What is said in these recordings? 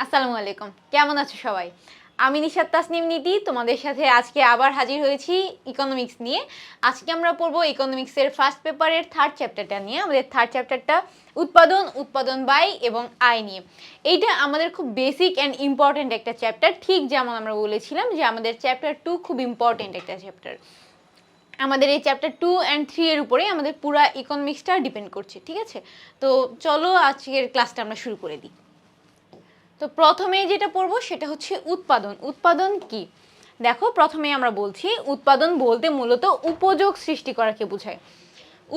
আসসালামু আলাইকুম, কেমন আছো সবাই? আমি নিশাত তাসনিম নীতি তোমাদের সাথে আজকে আবার হাজির হয়েছি ইকোনমিক্স নিয়ে। আজকে আমরা পড়বো ইকোনমিক্সের ফার্স্ট পেপারের থার্ড চ্যাপ্টারটা নিয়ে। আমাদের থার্ড চ্যাপ্টারটা উৎপাদন, উৎপাদন ব্যয় এবং আয় নিয়ে। এইটা আমাদের খুব বেসিক অ্যান্ড ইম্পর্টেন্ট একটা চ্যাপ্টার, ঠিক যেমন আমরা বলেছিলাম যে আমাদের চ্যাপ্টার 2 খুব ইম্পর্টেন্ট একটা চ্যাপ্টার। আমাদের এই চ্যাপ্টার 2 অ্যান্ড 3 এর উপরে আমাদের পুরো ইকোনমিক্সটা ডিপেন্ড করছে, ঠিক আছে? তো চলো আজকের ক্লাসটা আমরা শুরু করে দিই। তো প্রথমে যেটা পড়বো সেটা হচ্ছে উৎপাদন। উৎপাদন কি? দেখো, প্রথমে আমরা বলছি উৎপাদন বলতে মূলত উপযোগ সৃষ্টি করাকে বোঝায়।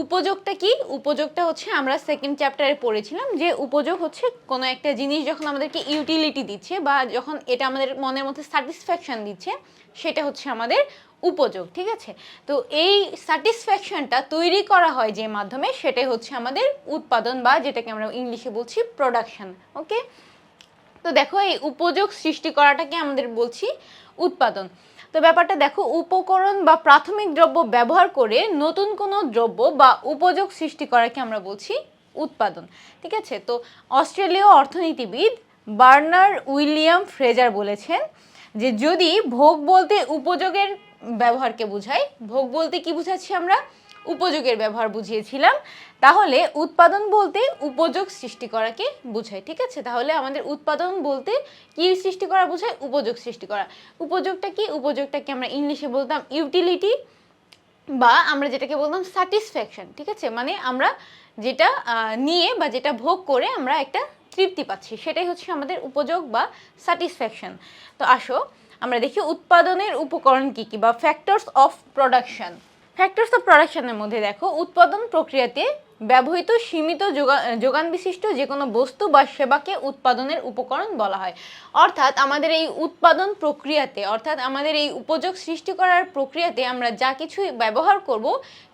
উপযোগটা কি? উপযোগটা হচ্ছে আমরা সেকেন্ড চ্যাপ্টারে পড়েছিলাম যে উপযোগ হচ্ছে কোনো একটা জিনিস যখন আমাদেরকে ইউটিলিটি দিচ্ছে বা যখন এটা আমাদের মনের মধ্যে স্যাটিসফ্যাকশন দিচ্ছে, সেটা হচ্ছে আমাদের উপযোগ, ঠিক আছে? তো এই স্যাটিসফ্যাকশনটা তৈরি করা হয় যে মাধ্যমে, সেটাই হচ্ছে আমাদের উৎপাদন বা যেটাকে আমরা ইংলিশে বলছি প্রোডাকশন। ওকে, তো দেখো এই উপযোগ সৃষ্টি করাটাকে আমাদের বলছি উৎপাদন। তো ব্যাপারটা দেখো, উপকরণ বা প্রাথমিক দ্রব্য ব্যবহার করে নতুন কোনো দ্রব্য বা উপযোগ সৃষ্টি করাকে আমরা বলছি উৎপাদন, ঠিক আছে? তো অস্ট্রেলীয় অর্থনীতিবিদ বার্নার্ড উইলিয়াম ফ্রেজার বলেছেন যে যদি ভোগ বলতে উপযোগের ব্যবহারকে বোঝায়, ভোগ বলতে কি বুঝাচ্ছি আমরা? উপযোগের ব্যবহার বুঝিয়েছিলাম, তাহলে উৎপাদন বলতে উপযোগ সৃষ্টি করাকে বোঝায়, ঠিক আছে? তাহলে আমাদের উৎপাদন বলতে কি সৃষ্টি করা বোঝায়? উপযোগ সৃষ্টি করা। উপযোগটা কি? উপযোগটাকে আমরা ইংলিশে বলতাম ইউটিলিটি, বা আমরা যেটাকে বলতাম স্যাটিসফ্যাকশন, ঠিক আছে? মানে আমরা যেটা নিয়ে বা যেটা ভোগ করে আমরা একটা তৃপ্তি পাচ্ছি, সেটাই হচ্ছে আমাদের উপযোগ বা স্যাটিসফ্যাকশন। তো আসো আমরা দেখি উৎপাদনের উপকরণ কি কি বা factors of production. Factors of প্রোডাকশনের মধ্যে দেখো, উৎপাদন প্রক্রিয়াতে ব্যবহৃত সীমিত যোগান বিশিষ্ট যে কোনো বস্তু বা সেবাকে উৎপাদনের উপকরণ বলা হয়। অর্থাৎ আমাদের এই উৎপাদন প্রক্রিয়াতে, অর্থাৎ আমাদের এই উপযোগ সৃষ্টি করার প্রক্রিয়াতে আমরা যা কিছু ব্যবহার করব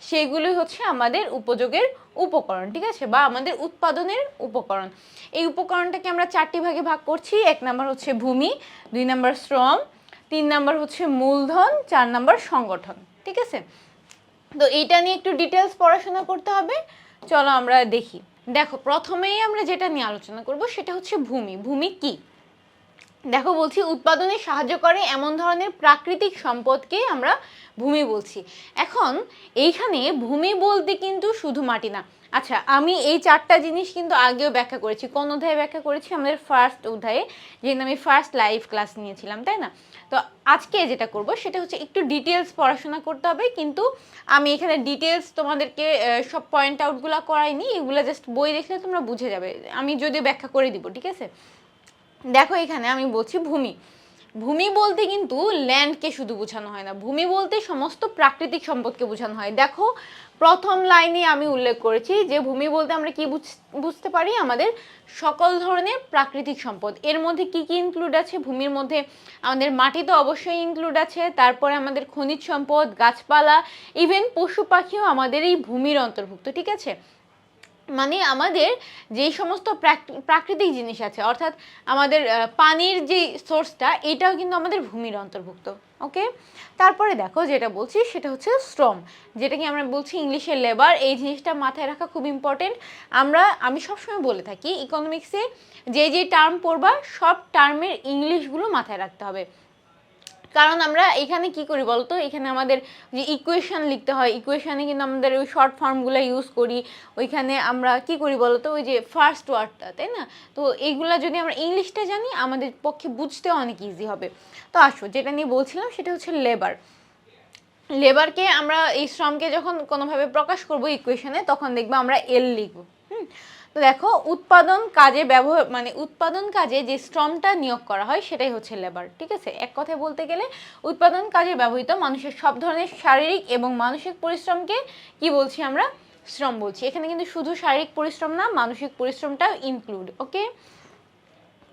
সেগুলি হচ্ছে আমাদের উপযোগের উপকরণ, ঠিক আছে? বা আমাদের উৎপাদনের উপকরণ। এই উপকরণটাকে আমরা চারটি ভাগে ভাগ করছি। 1 নাম্বার হচ্ছে ভূমি, 2 নাম্বার শ্রম, 3 নাম্বার হচ্ছে মূলধন, 4 নাম্বার সংগঠন, ঠিক আছে? তো এইটা নিয়ে একটু ডিটেলস পড়াশোনা করতে হবে। চলো আমরা দেখি। দেখো, প্রথমেই আমরা যেটা নিয়ে আলোচনা করব সেটা হচ্ছে ভূমি। ভূমি কি? দেখো বলছি উৎপাদনে সাহায্য করে এমন ধরনের প্রাকৃতিক সম্পদকে আমরা ভূমি বলছি। এখন এইখানে ভূমি বলতে কিন্তু শুধু মাটি না। আচ্ছা, আমি এই চারটা জিনিস কিন্তু আগেও ব্যাখ্যা করেছি। কোন অধ্যায়ে ব্যাখ্যা করেছি? আমাদের ফার্স্ট অধ্যায়ে, যেহেতু আমি ফার্স্ট লাইভ ক্লাস নিয়েছিলাম, তাই না? তো আজকে যেটা করব সেটা হচ্ছে একটু ডিটেলস পড়াশোনা করতে হবে, কিন্তু আমি এখানে ডিটেলস তোমাদেরকে সব পয়েন্ট আউটগুলো করাইনি, এগুলো জাস্ট বই দেখলে তোমরা বুঝে যাবে। আমি যদিও ব্যাখ্যা করে দিব, ঠিক আছে? দেখো এখানে আমি বলছি ভূমি। ভূমি বলতে কিন্তু ল্যান্ডকে শুধু বোঝানো হয় না, ভূমি বলতে সমস্ত প্রাকৃতিক সম্পদকে বোঝানো হয়। দেখো প্রথম লাইনে আমি উল্লেখ করেছি যে ভূমি বলতে আমরা কি বুঝতে পারি? আমাদের সকল ধরনের প্রাকৃতিক সম্পদ। এর মধ্যে কি কি ইনক্লুড আছে? ভূমির মধ্যে আমাদের মাটি তো অবশ্যই ইনক্লুড আছে, তারপরে আমাদের খনিজ সম্পদ, গাছপালা, ইভেন পশু পাখিও আমাদের এই ভূমির অন্তর্ভুক্ত, ঠিক আছে? মানে আমাদের যেই সমস্ত প্রাকৃতিক জিনিস আছে, অর্থাৎ আমাদের পানির যে সোর্সটা, এটাও কিন্তু আমাদের ভূমির অন্তর্ভুক্ত। ওকে, তারপরে দেখো যেটা বলছি সেটা হচ্ছে শ্রম, যেটাকে আমরা বলছি ইংলিশে লেবার। এই জিনিসটা মাথায় রাখা খুব ইম্পর্টেন্ট। আমি সবসময় বলে থাকি ইকোনমিক্সে যে টার্ম পড়বা সব টার্মের ইংলিশগুলো মাথায় রাখতে হবে। কারণ আমরা এখানে কি করি বলতো, এখানে আমাদের যে ইকুয়েশন লিখতে হয়, ইকুয়েশনে কিন্তু আমাদের ওই শর্ট ফর্মগুলো ইউজ করি। ওইখানে আমরা কি করি বলতো, ওই যে ফার্স্ট ওয়ার্ডটা, তাই না? তো এইগুলা যদি আমরা ইংলিশটা জানি আমাদের পক্ষে বুঝতে অনেক ইজি হবে। তো আসো যেটা নিয়ে বলছিলাম সেটা হচ্ছে লেবার। লেবারকে আমরা, এই শ্রমকে যখন কোনোভাবে প্রকাশ করব ইকুয়েশনে, তখন দেখবো আমরা এল লিখব। তো দেখো উৎপাদন কাজে উৎপাদন কাজে যে শ্রমটা নিয়োগ করা হয় সেটাই হচ্ছে লেবার, ঠিক আছে? এক কথায় বলতে গেলে উৎপাদন কাজে ব্যবহৃত মানুষের সব ধরনের শারীরিক এবং মানসিক পরিশ্রমকে কি বলছি আমরা? শ্রম বলছি। এখানে কিন্তু শুধু শারীরিক পরিশ্রম না, মানসিক পরিশ্রমটাও ইনক্লুড। ওকে,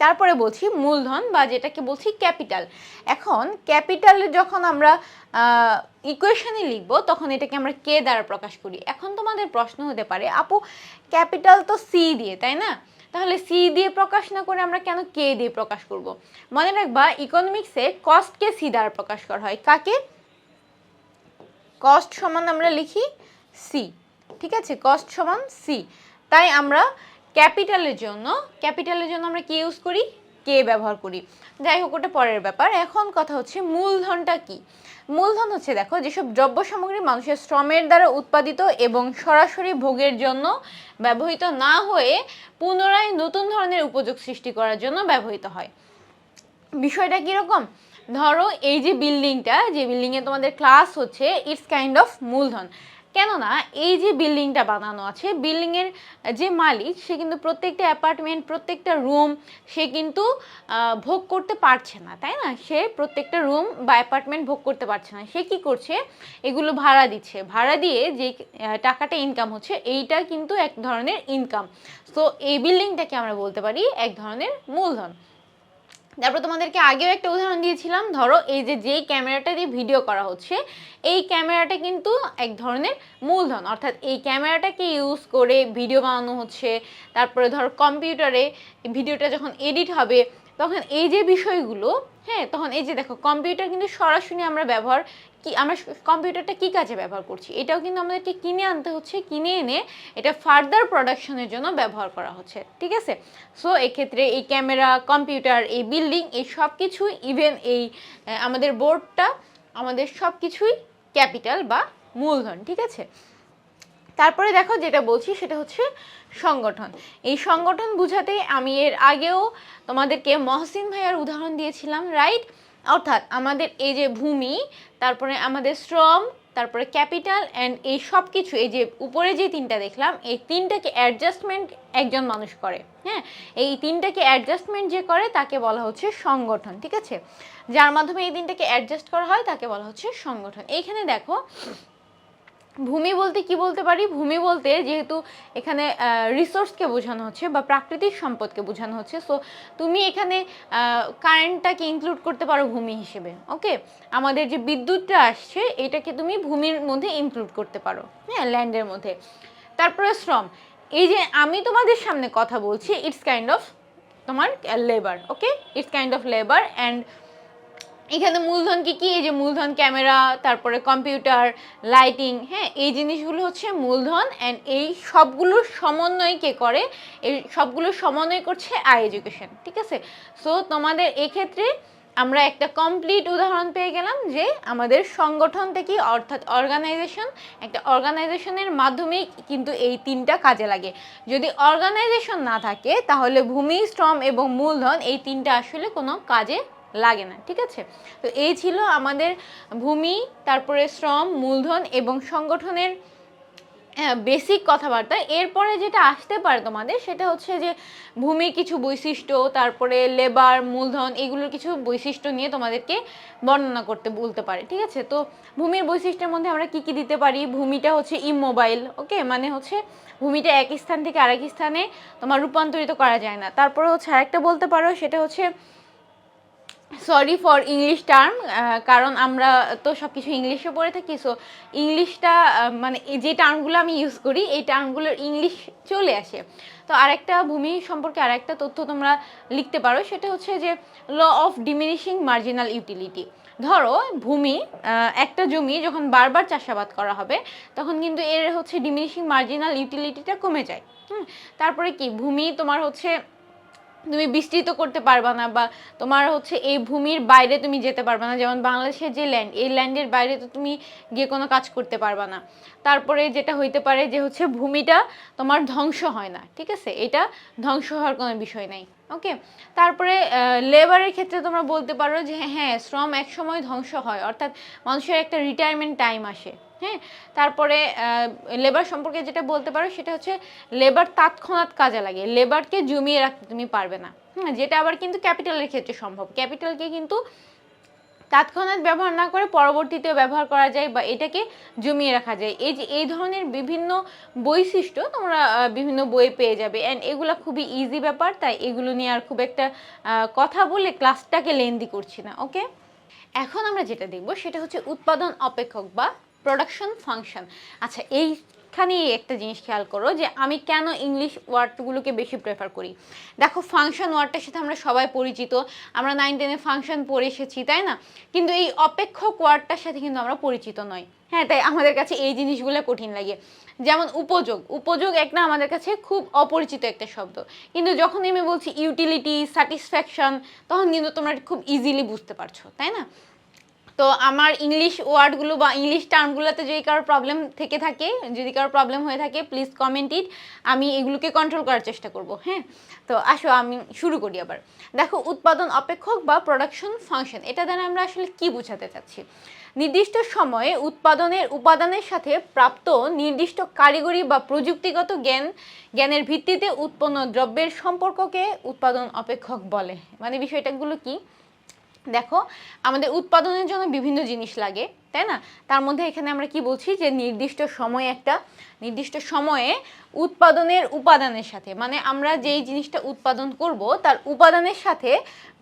তারপরে বলছি মূলধন বা যেটাকে বলছি ক্যাপিটাল। এখন ক্যাপিটাল যখন আমরা ইকুয়েশনে লিখব তখন এটাকে আমরা কে দ্বারা প্রকাশ করি। এখন তোমাদের প্রশ্ন হতে পারে, আপু ক্যাপিটাল তো সি দিয়ে, তাই না? তাহলে সি দিয়ে প্রকাশ না করে আমরা কেন কে দিয়ে প্রকাশ করব? মনে রাখবা ইকোনমিক্সে কস্টকে সি দ্বারা প্রকাশ করা হয়। কাকে? কস্ট সমান আমরা লিখি সি, ঠিক আছে? কস্ট সমান সি। তাই আমরা ক্যাপিটালের জন্য আমরা কি ইউজ করি? কে ব্যবহার করি, যাই হোক ওটা পরের ব্যাপার। এখন কথা হচ্ছে মূলধনটা কি। মূলধন হচ্ছে দেখো যেসব দ্রব্য সামগ্রী মানুষের শ্রমের দ্বারা উৎপাদিত এবং সরাসরি ভোগের জন্য ব্যবহৃত না হয়ে পুনরায় নতুন ধরনের উপযোগ সৃষ্টি করার জন্য ব্যবহৃত হয়। বিষয়টা কীরকম, ধরো এই যে বিল্ডিংটা, যে বিল্ডিংয়ে তোমাদের ক্লাস হচ্ছে, ইটস কাইন্ড অফ মূলধন। কেননা এই যে বিল্ডিংটা বানানো আছে, বিল্ডিংয়ের যে মালিক সে কিন্তু প্রত্যেকটা অ্যাপার্টমেন্ট, প্রত্যেকটা রুম সে কিন্তু ভোগ করতে পারছে না, তাই না? সে প্রত্যেকটা রুম বা অ্যাপার্টমেন্ট ভোগ করতে পারছে না। সে কি করছে, এগুলো ভাড়া দিচ্ছে। ভাড়া দিয়ে যে টাকাটা ইনকাম হচ্ছে, এইটা কিন্তু এক ধরনের ইনকাম। সো এই বিল্ডিংটাকে আমরা বলতে পারি এক ধরনের মূলধন। তারপর তোমাদেরকে আগেও একটা উদাহরণ দিয়েছিলাম, ধরো এই যেই ক্যামেরাটা দিয়ে ভিডিও করা হচ্ছে, এই ক্যামেরাটা কিন্তু এক ধরনের মূলধন, অর্থাৎ এই ক্যামেরাটাকে ইউজ করে ভিডিও বানানো হচ্ছে। তারপরে ধরো কম্পিউটারে ভিডিওটা যখন এডিট হবে তখন এই যে বিষয়গুলো, হ্যাঁ, তখন এই যে দেখো কম্পিউটার কিন্তু সরাসরি আমরা ব্যবহার কি, আমরা কম্পিউটারটা কি কাজে ব্যবহার করছি, এটাও কিন্তু আমাদেরকে কিনে আনতে হচ্ছে, কিনে এনে এটা ফার্দার প্রোডাকশনের জন্য ব্যবহার করা হচ্ছে, ঠিক আছে? সো এক্ষেত্রে এই ক্যামেরা, কম্পিউটার, এই বিল্ডিং, এই সব কিছুই, ইভেন এই আমাদের বোর্ডটা, আমাদের সব কিছুই ক্যাপিটাল বা মূলধন, ঠিক আছে? তারপরে দেখো যেটা বলছি সেটা হচ্ছে সংগঠন। এই সংগঠন বুঝাতে আমি এর আগেও তোমাদেরকে মহসিন ভাইয়ার উদাহরণ দিয়েছিলাম, রাইট? অর্থাৎ আমাদের এই যে ভূমি, তারপরে আমাদের শ্রম, তারপরে ক্যাপিটাল অ্যান্ড এই সব কিছু, এই যে উপরে যে তিনটা দেখলাম, এই তিনটাকে অ্যাডজাস্টমেন্ট একজন মানুষ করে, হ্যাঁ, এই তিনটাকে অ্যাডজাস্টমেন্ট যে করে তাকে বলা হচ্ছে সংগঠন, ঠিক আছে? যার মাধ্যমে এই তিনটাকে অ্যাডজাস্ট করা হয় তাকে বলা হচ্ছে সংগঠন। এইখানে দেখো ভূমি বলতে কি বলতে পারি, ভূমি বলতে যেহেতু এখানে রিসোর্সকে বোঝানো হচ্ছে বা প্রাকৃতিক সম্পদকে বোঝানো হচ্ছে, সো তুমি এখানে কারেন্টটাকে ইনক্লুড করতে পারো ভূমি হিসেবে, ওকে? আমাদের যে বিদ্যুৎটা আসছে এটাকে তুমি ভূমির মধ্যে ইনক্লুড করতে পারো, হ্যাঁ, ল্যান্ডের মধ্যে। তারপরে শ্রম, এই যে আমি তোমাদের সামনে কথা বলছি, ইটস কাইন্ড অফ তোমার labour, okay? It's kind of labour. And এখানে মূলধন কি কি, এই যে মূলধন ক্যামেরা, তারপরে কম্পিউটার, লাইটিং, হ্যাঁ, এই জিনিসগুলো হচ্ছে মূলধন। অ্যান্ড এই সবগুলোর সমন্বয় কে করে, এই সবগুলোর সমন্বয় করছে আই এডুকেশন, ঠিক আছে? সো তোমাদের এক্ষেত্রে আমরা একটা কমপ্লিট উদাহরণ পেয়ে গেলাম যে আমাদের সংগঠনটা কি, অর্থাৎ অর্গানাইজেশন। একটা অর্গানাইজেশনের মাধ্যমেই কিন্তু এই তিনটা কাজে লাগে। যদি অর্গানাইজেশন না থাকে তাহলে ভূমি, শ্রম এবং মূলধন এই তিনটা আসলে কোনো কাজে লাগে না, ঠিক আছে? তো এই ছিল আমাদের ভূমি, তারপরে শ্রম, মূলধন এবং সংগঠনের বেসিক কথাবার্তা। এরপরে যেটা আসতে পারে তোমাদের সেটা হচ্ছে যে ভূমির কিছু বৈশিষ্ট্য, তারপরে লেবার, মূলধন, এগুলোর কিছু বৈশিষ্ট্য নিয়ে তোমাদেরকে বর্ণনা করতে বলতে পারে, ঠিক আছে? তো ভূমির বৈশিষ্ট্যের মধ্যে আমরা কি কি দিতে পারি, ভূমিটা হচ্ছে ইমোবাইল, ওকে? মানে হচ্ছে ভূমিটা এক স্থান থেকে আরেক স্থানে তোমার রূপান্তরিত করা যায় না। তারপরে হচ্ছে আরেকটা বলতে পারো, সেটা হচ্ছে, সরি ফর ইংলিশ টার্ম, কারণ আমরা তো সব কিছু ইংলিশে পড়ে থাকি, সো ইংলিশটা মানে যে টার্মগুলো আমি ইউজ করি এই টার্মগুলোর ইংলিশ চলে আসে। তো আরেকটা ভূমি সম্পর্কে আরেকটা তথ্য তোমরা লিখতে পারো, সেটা হচ্ছে যে law of diminishing marginal utility. ধরো ভূমি, একটা জমি যখন বারবার চাষাবাদ করা হবে তখন কিন্তু এর হচ্ছে ডিমিনিশিং মার্জিনাল ইউটিলিটিটা কমে যায়। তারপরে কি, ভূমি তোমার হচ্ছে তুমি বিস্তৃত করতে পারবা না, বা তোমার হচ্ছে এই ভূমির বাইরে তুমি যেতে পারবা না। যেমন বাংলাদেশের যে ল্যান্ড, এই ল্যান্ডের বাইরে তো তুমি গিয়ে কোনো কাজ করতে পারবা না। তারপরে যেটা হইতে পারে যে হচ্ছে ভূমিটা তোমার ধ্বংস হয় না, ঠিক আছে? এটা ধ্বংস হওয়ার কোনো বিষয় নাই, ওকে? তারপরে লেবারের ক্ষেত্রে তোমরা বলতে পারো যে হ্যাঁ, শ্রম এক সময় ধ্বংস হয়, অর্থাৎ মানুষের একটা রিটায়ারমেন্ট টাইম আসে, হ্যাঁ। তারপরে লেবার সম্পর্কে যেটা বলতে পারো সেটা হচ্ছে লেবার তৎক্ষণাৎ কাজে লাগে, লেবারকে জমিয়ে রাখতে তুমি পারবে না, যেটা আবার কিন্তু ক্যাপিটালের ক্ষেত্রে সম্ভব। ক্যাপিটালকে কিন্তু তৎক্ষণাৎ ব্যবহার না করে পরবর্তীতেও ব্যবহার করা যায় বা এটাকে জমিয়ে রাখা যায়। এই যে এই ধরনের বিভিন্ন বৈশিষ্ট্য তোমরা বিভিন্ন বইয়ে পেয়ে যাবে। অ্যান্ড এগুলো খুবই ইজি ব্যাপার, তাই এগুলো নিয়ে আর খুব একটা কথা বলে ক্লাসটাকে লেন্দি করছি না, ওকে? এখন আমরা যেটা দেখব সেটা হচ্ছে উৎপাদন অপেক্ষক বা প্রোডাকশন ফাংশন। আচ্ছা, এই এইখানে একটা জিনিস খেয়াল করো যে আমি কেন ইংলিশ ওয়ার্ডগুলোকে বেশি প্রেফার করি। দেখো ফাংশন ওয়ার্ডটার সাথে আমরা সবাই পরিচিত, আমরা 9-10-এ ফাংশন পড়ে এসেছি, তাই না? কিন্তু এই অপেক্ষক ওয়ার্ডটার সাথে কিন্তু আমরা পরিচিত নই। হ্যাঁ, তাই আমাদের কাছে এই জিনিসগুলো কঠিন লাগে। যেমন উপযোগ, উপযোগ একটা আমাদের কাছে খুব অপরিচিত একটা শব্দ, কিন্তু যখন আমি বলছি ইউটিলিটি, স্যাটিসফ্যাকশন, তখন কিন্তু তোমরা খুব ইজিলি বুঝতে পারছো, তাই না? তো আমার ইংলিশ ওয়ার্ডগুলো বা ইংলিশ টার্মগুলোতে যদি কারোর প্রবলেম থেকে থাকে, যদি কারোর প্রবলেম হয়ে থাকে, প্লিজ কমেন্ট ইট, আমি এগুলোকে কন্ট্রোল করার চেষ্টা করব। হ্যাঁ, তো আসো আমি শুরু করি আবার। দেখো, উৎপাদন অপেক্ষক বা প্রোডাকশন ফাংশন, এটা দ্বারা আমরা আসলে কি বোঝাতে চাচ্ছি? নির্দিষ্ট সময়ে উৎপাদনের উপাদানের সাথে প্রাপ্ত নির্দিষ্ট কারিগরি বা প্রযুক্তিগত জ্ঞানের ভিত্তিতে উৎপন্ন দ্রব্যের সম্পর্ককে উৎপাদন অপেক্ষক বলে। মানে বিষয়টাগুলো কি? দেখো, আমাদের উৎপাদনের জন্য বিভিন্ন জিনিস লাগে, তাই না? তার মধ্যে এখানে আমরা কি বলছি যে নির্দিষ্ট সময়ে উৎপাদনের উপাদানের সাথে, মানে আমরা যেই জিনিসটা উৎপাদন করব তার উপাদানের সাথে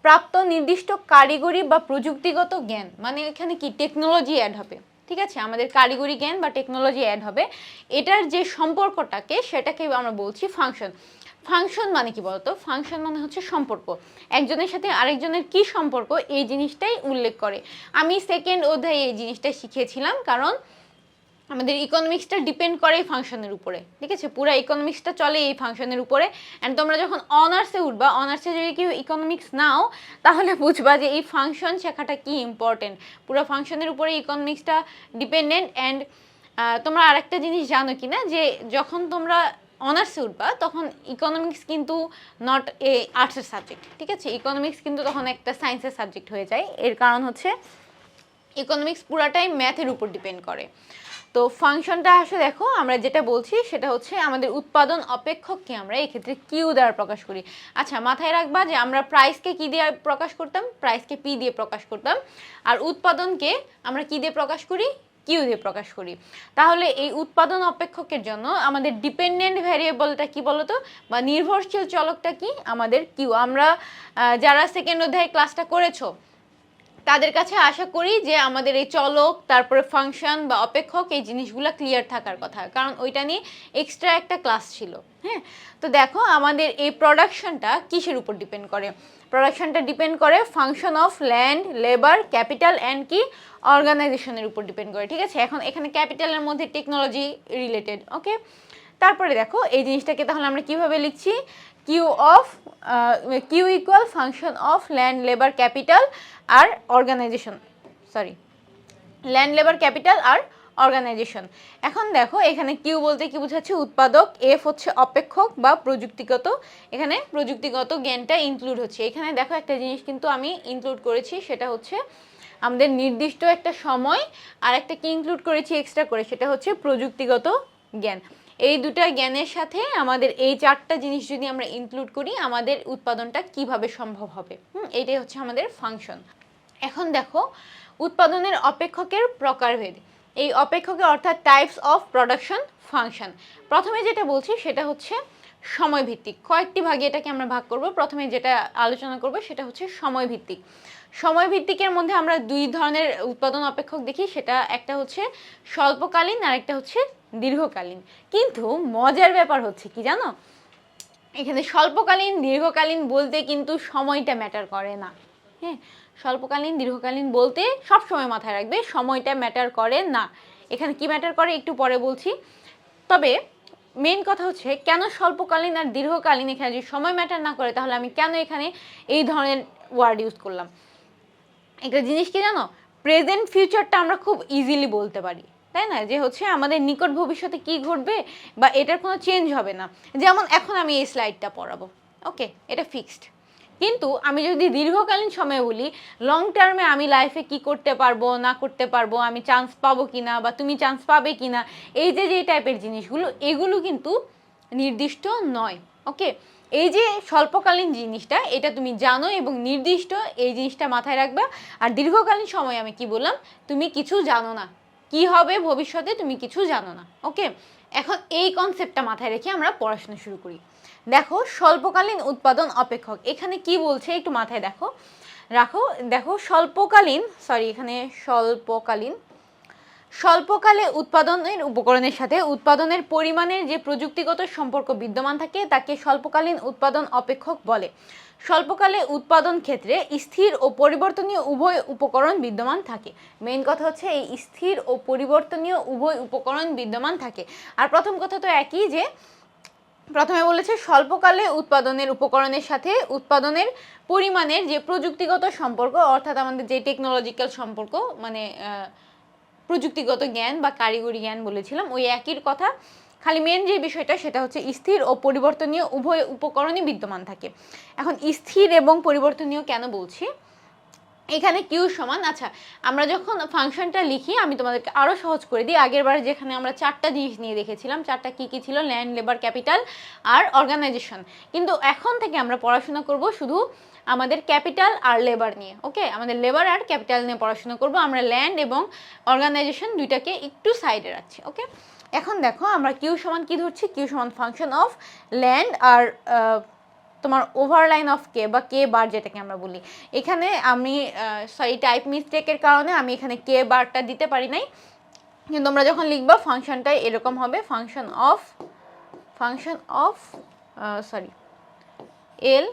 প্রাপ্ত নির্দিষ্ট কারিগরি বা প্রযুক্তিগত জ্ঞান, মানে এখানে কি টেকনোলজি অ্যাড হবে, ঠিক আছে? আমাদের কারিগরি জ্ঞান বা টেকনোলজি অ্যাড হবে, এটার যে সম্পর্কটাকে সেটাকে আমরা বলছি ফাংশন। ফাংশন মানে কি বলতো? ফাংশন মানে হচ্ছে সম্পর্ক, একজনের সাথে আরেকজনের কি সম্পর্ক এই জিনিসটাই উল্লেখ করে। আমি সেকেন্ড অধ্যায়ে এই জিনিসটা শিখেছিলাম, কারণ আমাদের ইকোনমিক্সটা ডিপেন্ড করে এই ফাংশনের উপরে, ঠিক আছে? পুরো ইকোনমিক্সটা চলে এই ফাংশনের উপরে। অ্যান্ড তোমরা যখন অনার্সে উঠবা, অনার্সে যদি কেউ ইকোনমিক্স নাও, তাহলে বুঝবা যে এই ফাংশন শেখাটা কি ইম্পর্টেন্ট। পুরো ফাংশনের উপরে ইকোনমিক্সটা ডিপেন্ডেন্ট। অ্যান্ড তোমরা আরেকটা জিনিস জানো কি না, যে যখন তোমরা অনার্সে উঠবা তখন ইকোনমিক্স কিন্তু নট এ আর্টসের সাবজেক্ট, ঠিক আছে? ইকোনমিক্স কিন্তু তখন একটা সায়েন্সের সাবজেক্ট হয়ে যায়। এর কারণ হচ্ছে ইকোনমিক্স পুরাটাই ম্যাথের উপর ডিপেন্ড করে। তো ফাংশনটা আসলে দেখো, আমরা যেটা বলছি সেটা হচ্ছে আমাদের উৎপাদন অপেক্ষককে আমরা এক্ষেত্রে কিউ দ্বারা প্রকাশ করি। আচ্ছা, মাথায় রাখবা যে আমরা প্রাইসকে কি দিয়ে প্রকাশ করতাম? প্রাইসকে পি দিয়ে প্রকাশ করতাম। আর উৎপাদনকে আমরা কি দিয়ে প্রকাশ করি? কিউ দিয়ে প্রকাশ করি। তাহলে এই উৎপাদন অপেক্ষকের জন্য আমাদের ডিপেন্ডেন্ট ভ্যারিয়েবলটা কি বলতো, বা নির্ভরশীল চলকটা কি? আমাদের কিউ। আমরা যারা সেকেন্ড অধ্যায়ে ক্লাসটা করেছো তাদের কাছে আশা করি যে আমাদের এই চলক, তারপরে ফাংশন বা অপেক্ষক, এই জিনিসগুলো ক্লিয়ার থাকার কথা, কারণ ওইটা নিয়ে এক্সট্রা একটা ক্লাস ছিল। হ্যাঁ, তো দেখো আমাদের এই প্রোডাকশনটা কিসের উপর ডিপেন্ড করে? প্রোডাকশনটা ডিপেন্ড করে function of land, labour, capital and কি অর্গানাইজেশনের উপর ডিপেন্ড করে, ঠিক আছে? এখন এখানে ক্যাপিটালের মধ্যে টেকনোলজি রিলেটেড, ওকে? তারপরে দেখো এই জিনিসটাকে তাহলে আমরা কিভাবে লিখছি? Q equal function of land, labour, capital আর অর্গানাইজেশন, ল্যান্ড, লেবার, ক্যাপিটাল আর অর্গানাইজেশন। এখন দেখো এখানে কিউ বলতে কি বোঝাচ্ছে? উৎপাদক, এফ হচ্ছে অপেক্ষক বা প্রযুক্তিগত, এখানে প্রযুক্তিগত জ্ঞানটা ইনক্লুড হচ্ছে। এখানে দেখো একটা জিনিস কিন্তু আমি ইনক্লুড করেছি, সেটা হচ্ছে আমাদের নির্দিষ্ট একটা সময়, আর একটা কি ইনক্লুড করেছি এক্সট্রা করে, সেটা হচ্ছে প্রযুক্তিগত জ্ঞান। এই দুটা জ্ঞানের সাথে আমাদের এই চারটা জিনিস যদি আমরা ইনক্লুড করি, আমাদের উৎপাদনটা কিভাবে সম্ভব হবে। এইটাই হচ্ছে আমাদের ফাংশন। এখন দেখো উৎপাদনের অপেক্ষকের প্রকারভেদ। এই অপেক্ষকের অর্থাৎ টাইপস অফ প্রোডাকশন ফাংশন। প্রথমে যেটা বলছি সেটা হচ্ছে সময় ভিত্তিক। কয়েকটি ভাগে এটাকে আমরা ভাগ করব। প্রথমে যেটা আলোচনা করব সেটা হচ্ছে সময় ভিত্তিক। সময় ভিত্তিকের মধ্যে আমরা দুই ধরনের উৎপাদন অপেক্ষক দেখি, সেটা একটা হচ্ছে স্বল্পকালীন আর একটা হচ্ছে দীর্ঘকালীন। কিন্তু মজার ব্যাপার হচ্ছে কি জানো, এখানে স্বল্পকালীন দীর্ঘকালীন বলতে কিন্তু সময়টা ম্যাটার করে না। হ্যাঁ, স্বল্পকালীন দীর্ঘকালীন বলতে সব সময় মাথায় রাখবে সময়টা ম্যাটার করে না। এখানে কি ম্যাটার করে একটু পরে বলছি। তবে মেন কথা হচ্ছে কেন স্বল্পকালীন আর দীর্ঘকালীন, এখানে যদি সময় ম্যাটার না করে তাহলে আমি কেন এখানে এই ধরনের ওয়ার্ড ইউজ করলাম। একটা জিনিস কি জানো, প্রেজেন্ট ফিউচারটা আমরা খুব ইজিলি বলতে পারি, তাই না? যে হচ্ছে আমাদের নিকট ভবিষ্যতে কি ঘটবে বা এটার কোনো চেঞ্জ হবে না। যেমন এখন আমি এই স্লাইডটা পড়াবো, ওকে, এটা ফিক্সড। কিন্তু আমি যদি দীর্ঘকালীন সময়ে বলি, লং টার্মে আমি লাইফে কি করতে পারবো না করতে পারবো, আমি চান্স পাবো কিনা বা তুমি চান্স পাবে কিনা, এই যে টাইপের জিনিসগুলো, এগুলো কিন্তু নির্দিষ্ট নয়, ওকে? এই যে স্বল্পকালীন জিনিসটা এটা তুমি জানো এবং নির্দিষ্ট, এই জিনিসটা মাথায় রাখবা। আর দীর্ঘকালীন সময় আমি কি বললাম, তুমি কিছু জানো না, কি হবে ভবিষ্যতে তুমি কিছু জানো না, ওকে? এখন এই কনসেপ্টটা মাথায় রেখে আমরা পড়াশোনা শুরু করি। দেখো স্বল্পকালীন উৎপাদন অপেক্ষক এখানে কি বলছে একটু মাথায় দেখো স্বল্পকালীন স্বল্পকালে উৎপাদনের উপকরণের সাথে উৎপাদনের পরিমাণের যে প্রযুক্তিগত সম্পর্ক বিদ্যমান থাকে তাকে স্বল্পকালীন উৎপাদন অপেক্ষক বলে। স্বল্পকালে উৎপাদন ক্ষেত্রে স্থির ও পরিবর্তনীয় উভয় উপকরণ বিদ্যমান থাকে। মেইন কথা হচ্ছে এই স্থির ও পরিবর্তনীয় উভয় উপকরণ বিদ্যমান থাকে। আর প্রথম কথা তো একই, যে প্রথমে বলেছে স্বল্পকালে উৎপাদনের উপকরণের সাথে উৎপাদনের পরিমাণের যে প্রযুক্তিগত সম্পর্ক, অর্থাৎ আমাদের যে টেকনোলজিক্যাল সম্পর্ক, মানে প্রযুক্তিগত জ্ঞান বা কারিগরি জ্ঞান বলেছিলাম, ওই একই কথা, খালি মেন যে বিষয়টা সেটা হচ্ছে স্থির ও পরিবর্তনীয় উভয় উপকরণই বিদ্যমান থাকে। এখন স্থির এবং পরিবর্তনীয় কেন বলছি, এখানে কিউ সমান, আচ্ছা আমরা যখন ফাংশনটা লিখি আমি তোমাদেরকে আরও সহজ করে দিই। আগের বার যেখানে আমরা 4টা জিনিস নিয়ে দেখেছিলাম, 4টা কী কী ছিল, ল্যান্ড, লেবার, ক্যাপিটাল আর অর্গানাইজেশন, কিন্তু এখন থেকে আমরা পড়াশোনা করব শুধু আমাদের ক্যাপিটাল আর লেবার নিয়ে। ওকে, আমাদের লেবার আর ক্যাপিটাল নিয়ে পড়াশোনা করব, আমরা ল্যান্ড এবং অর্গানাইজেশন দুইটাকে একটু সাইডে রাখছি। ওকে, এখন দেখো আমরা কিউ সমান কি ধরছি, কিউ সমান ফাংশন অফ ল্যান্ড আর তোমার ওভারলাইন অফ কে বা কে বার যেটাকে আমরা বলি। এখানে আমি সরি টাইপ মিস্টেকের কারণে আমি এখানে কে বারটা দিতে পারি নাই, কিন্তু তোমরা যখন লিখবা ফাংশনটাই এরকম হবে, ফাংশন অফ সরি এল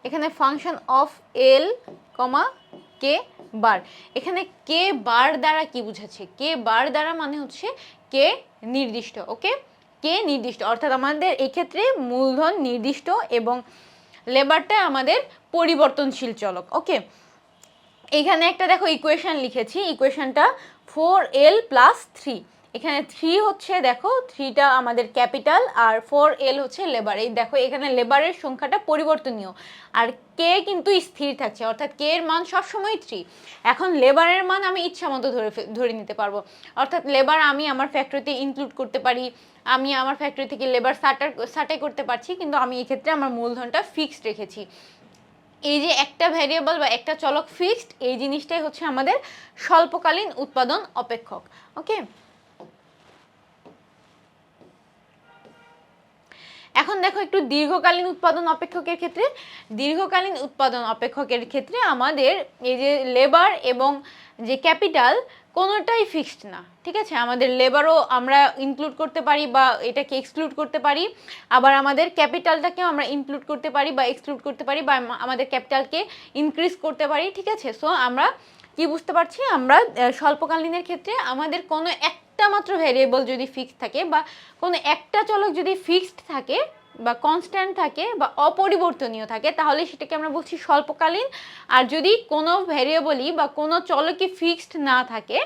এখানে ফাংশন অফ এল কমা কে বার। এখানে কে বার দ্বারা কি বুঝাচ্ছে, কে বার দ্বারা মানে হচ্ছে কে নির্দিষ্ট। ওকে, কে নির্দিষ্ট অর্থাৎ আমাদের এক্ষেত্রে মূলধন নির্দিষ্ট এবং লেবারটা আমাদের পরিবর্তনশীল চলক। ওকে, এখানে একটা দেখো ইকুয়েশন লিখেছি, ইকুয়েশনটা 4L + 3। এখানে 3 হচ্ছে, দেখো 3টা আমাদের ক্যাপিটাল আর 4L হচ্ছে লেবার। এই দেখো এখানে লেবারের সংখ্যাটা পরিবর্তনীয় আর কে কিন্তু স্থির থাকছে, অর্থাৎ কে এর মান সবসময় 3। এখন লেবারের মান আমি ইচ্ছা মতো ধরে নিতে পারবো, অর্থাৎ লেবার আমি আমার ফ্যাক্টরিতে ইনক্লুড করতে পারি, আমি আমার ফ্যাক্টরি থেকে লেবার ছাঁটাই করতে পারছি, কিন্তু আমি এক্ষেত্রে আমার মূলধনটা ফিক্সড রেখেছি। এই যে একটা ভ্যারিয়েবল বা একটা চলক ফিক্সড, এই জিনিসটাই হচ্ছে আমাদের স্বল্পকালীন উৎপাদন অপেক্ষক। ওকে, এখন দেখো একটু দীর্ঘকালীন উৎপাদন অপেক্ষকের ক্ষেত্রে, দীর্ঘকালীন উৎপাদন অপেক্ষকের ক্ষেত্রে আমাদের এই যে লেবার এবং যে ক্যাপিটাল কোনোটাই ফিক্সড না। ঠিক আছে, আমাদের লেবারও আমরা ইনক্লুড করতে পারি বা এটাকে এক্সক্লুড করতে পারি, আবার আমাদের ক্যাপিটালটাকেও আমরা ইনক্লুড করতে পারি বা এক্সক্লুড করতে পারি, বা আমাদের ক্যাপিটালকে ইনক্রিজ করতে পারি। ঠিক আছে, সো আমরা কি বুঝতে পারছি, আমরা স্বল্পকালীনের ক্ষেত্রে আমাদের কোনো একটা মাত্র ভ্যারিয়েবল যদি ফিক্সড থাকে বা কোনো একটা চলক যদি ফিক্সড থাকে বা কনস্ট্যান্ট থাকে বা অপরিবর্তনীয় থাকে, তাহলে সেটাকে আমরা বলছি স্বল্পকালীন। আর যদি কোনো ভ্যারিয়েবলই বা কোনো চলকই ফিক্সড না থাকে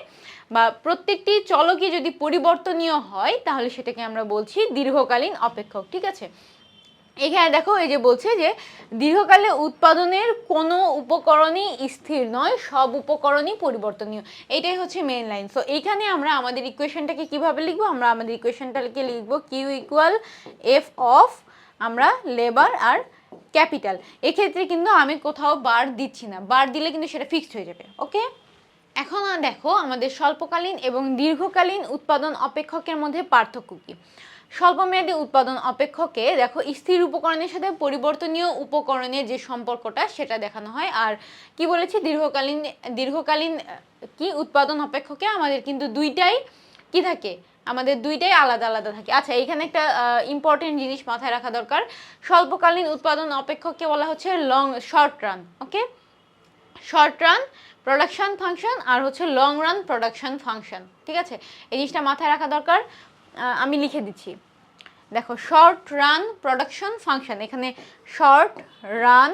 বা প্রত্যেকটি চলকই যদি পরিবর্তনীয় হয়, তাহলে সেটাকে আমরা বলছি দীর্ঘকালীন অপেক্ষক। ঠিক আছে, এখানে দেখো এই যে বলছে যে দীর্ঘকালে উৎপাদনের কোনো উপকরণই স্থির নয়, সব উপকরণই পরিবর্তনীয়। এটাই হচ্ছে মেইন লাইন। সো এইখানে আমরা আমাদের ইকুয়েশনটাকে কিভাবে লিখবো, আমরা আমাদের ইকুয়েশনটাকে লিখবো কিউ ইকুয়াল এফ অফ আমরা লেবার আর ক্যাপিটাল। এক্ষেত্রে কিন্তু আমি কোথাও বার দিচ্ছি না, বার দিলে কিন্তু সেটা ফিক্সড হয়ে যাবে। ওকে, এখন দেখো আমাদের স্বল্পকালীন এবং দীর্ঘকালীন উৎপাদন অপেক্ষকের মধ্যে পার্থক্য কী। স্বল্পমেয়াদী উৎপাদন অপেক্ষকে দেখো স্থির উপকরণের সাথে পরিবর্তনীয় উপকরণের যে সম্পর্কটা সেটা দেখানো হয়। আর কি বলেছি, দীর্ঘকালীন কি উৎপাদন অপেক্ষকে আমাদের কিন্তু দুইটাই কি থাকে, আমাদের দুইটাই আলাদা আলাদা থাকে। আচ্ছা, এখানে একটা ইম্পর্টেন্ট জিনিস মাথায় রাখা দরকার, স্বল্পকালীন উৎপাদন অপেক্ষককে বলা হচ্ছে শর্ট রান। ওকে, শর্ট রান প্রোডাকশন ফাংশন আর হচ্ছে লং রান প্রোডাকশন ফাংশন। ঠিক আছে, এই জিনিসটা মাথায় রাখা দরকার। আমি লিখে দিচ্ছি, দেখো শর্ট রান প্রোডাকশন ফাংশন, এখানে শর্ট রান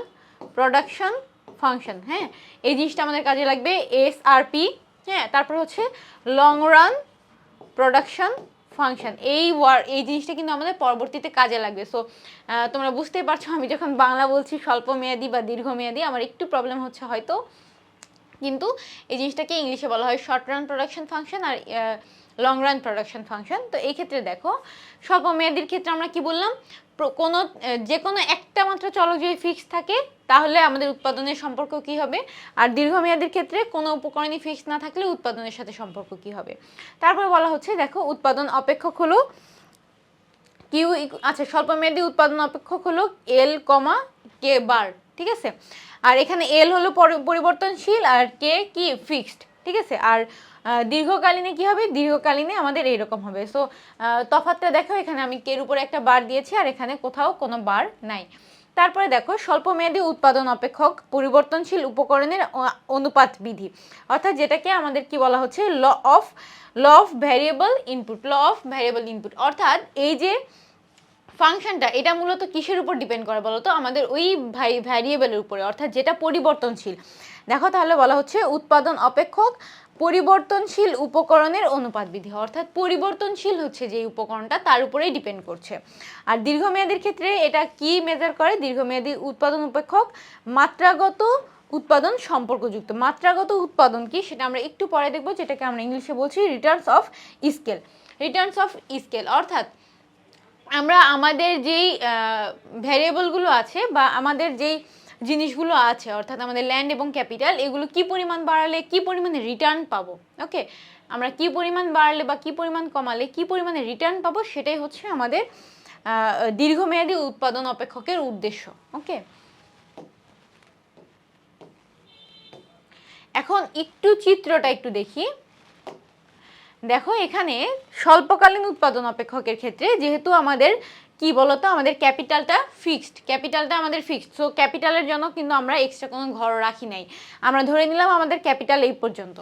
প্রোডাকশন ফাংশন। হ্যাঁ, এই জিনিসটা আমাদের কাজে লাগবে, SRP। হ্যাঁ, তারপর হচ্ছে লং রান প্রোডাকশন ফাংশন। এই জিনিসটা কিন্তু আমাদের পরবর্তীতে কাজে লাগবে। সো তোমরা বুঝতেই পারছো আমি যখন বাংলা বলছি স্বল্পমেয়াদী বা দীর্ঘমেয়াদী আমার একটু প্রবলেম হচ্ছে হয়তো, কিন্তু এই জিনিসটাকে ইংলিশে বলা হয় শর্ট রান প্রোডাকশন ফাংশন আর লং রান প্রোডাকশন ফাংশন। তো এই ক্ষেত্রে দেখো স্বল্পমেয়াদীর ক্ষেত্রে আমরা কি বললাম, যে কোনো একটা মাত্র চলক যদি ফিক্স থাকে তাহলে আমাদের উৎপাদনের সম্পর্ক কি হবে, আর দীর্ঘমেয়াদীর ক্ষেত্রে কোনো উপকরণই ফিক্স না থাকলে উৎপাদনের সাথে সম্পর্ক কি হবে। তারপর বলা হচ্ছে দেখো উৎপাদন অপেক্ষক হলো কিউ, আচ্ছা স্বল্পমেয়াদী উৎপাদন অপেক্ষক হলো এল কমা কে বার। ঠিক আছে। আর এখানে এল হলো পরিবর্তনশীল আর কে কি ফিক্সড, ঠিক আছে। আর দীর্ঘকালীনে কি হবে, দীর্ঘকালীনে আমাদের এইরকম হবে। সো তফাৎটা দেখো, এখানে আমি কের উপরে একটা বার দিয়েছি আর এখানে কোথাও কোনো বার নাই। তারপরে দেখো স্বল্পমেয়াদী উৎপাদন অপেক্ষক পরিবর্তনশীল উপকরণের অনুপাত বিধি, অর্থাৎ যেটাকে আমাদের কি বলা হচ্ছে, ল অফ ভ্যারিয়েবল ইনপুট। অর্থাৎ এই যে ফাংশনটা, এটা মূলত কিসের উপর ডিপেন্ড করে বলো তো, আমাদের ওই ভ্যারিয়েবলের উপরে, অর্থাৎ যেটা পরিবর্তনশীল। দেখো তাহলে বলা হচ্ছে উৎপাদন অপেক্ষক পরিবর্তনশীল উপকরণের অনুপাত বিধি, অর্থাৎ পরিবর্তনশীল হচ্ছে যে উপকরণটা তার উপরেই ডিপেন্ড করছে। আর দীর্ঘমেয়াদীর ক্ষেত্রে এটা কি মেজার করে, দীর্ঘমেয়াদী উৎপাদন অপেক্ষক মাত্রাগত উৎপাদন সম্পর্কযুক্ত। মাত্রাগত উৎপাদন কি সেটা আমরা একটু পরে দেখব, যেটাকে আমরা ইংলিশে বলছি রিটার্নস অফ স্কেল। অর্থাৎ আমরা আমাদের যেই ভ্যারিয়েবলগুলো আছে বা আমাদের যেই জিনিসগুলো আছে, অর্থাৎ আমাদের ল্যান্ড এবং ক্যাপিটাল, এগুলো কি পরিমাণ বাড়ালে কি পরিমাণে রিটার্ন পাবো, ওকে, আমরা কি পরিমাণ বাড়ালে বা কি পরিমাণ কমালে কি পরিমাণে রিটার্ন পাবো, সেটাই হচ্ছে আমাদের দীর্ঘমেয়াদী উৎপাদন অপেক্ষকের উদ্দেশ্য, ওকে। এখন একটু চিত্রটা একটু দেখি। দেখো এখানে স্বল্পকালীন উৎপাদন অপেক্ষকের ক্ষেত্রে যেহেতু আমাদের কি বলতো, আমাদের ক্যাপিটালটা আমাদের ফিক্সড, সো ক্যাপিটালের জন্য কিন্তু আমরা এক্সট্রা কোনো ঘর রাখি নাই, আমরা ধরে নিলাম আমাদের ক্যাপিটাল এই পর্যন্ত,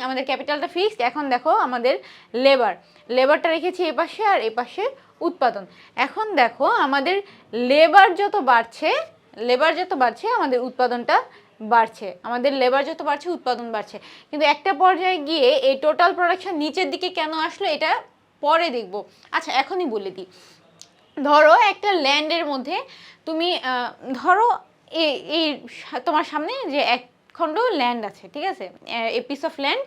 আমাদের ক্যাপিটালটা ফিক্সড। এখন দেখো আমাদের লেবারটা রেখেছি এ পাশে আর এ পাশে উৎপাদন। এখন দেখো আমাদের লেবার যত বাড়ছে আমাদের উৎপাদনটা বাড়ছে, আমাদের লেবার যত বাড়ছে উৎপাদন বাড়ছে। কিন্তু একটা পর্যায়ে গিয়ে এই টোটাল প্রোডাকশন নিচের দিকে কেন আসলো এটা পরে দেখব। আচ্ছা এখনই বলে দিই, ধরো একটা ল্যান্ডের মধ্যে তুমি ধরো এই তোমার সামনে যে এক খণ্ড ল্যান্ড আছে, ঠিক আছে, এ পিস অফ ল্যান্ড,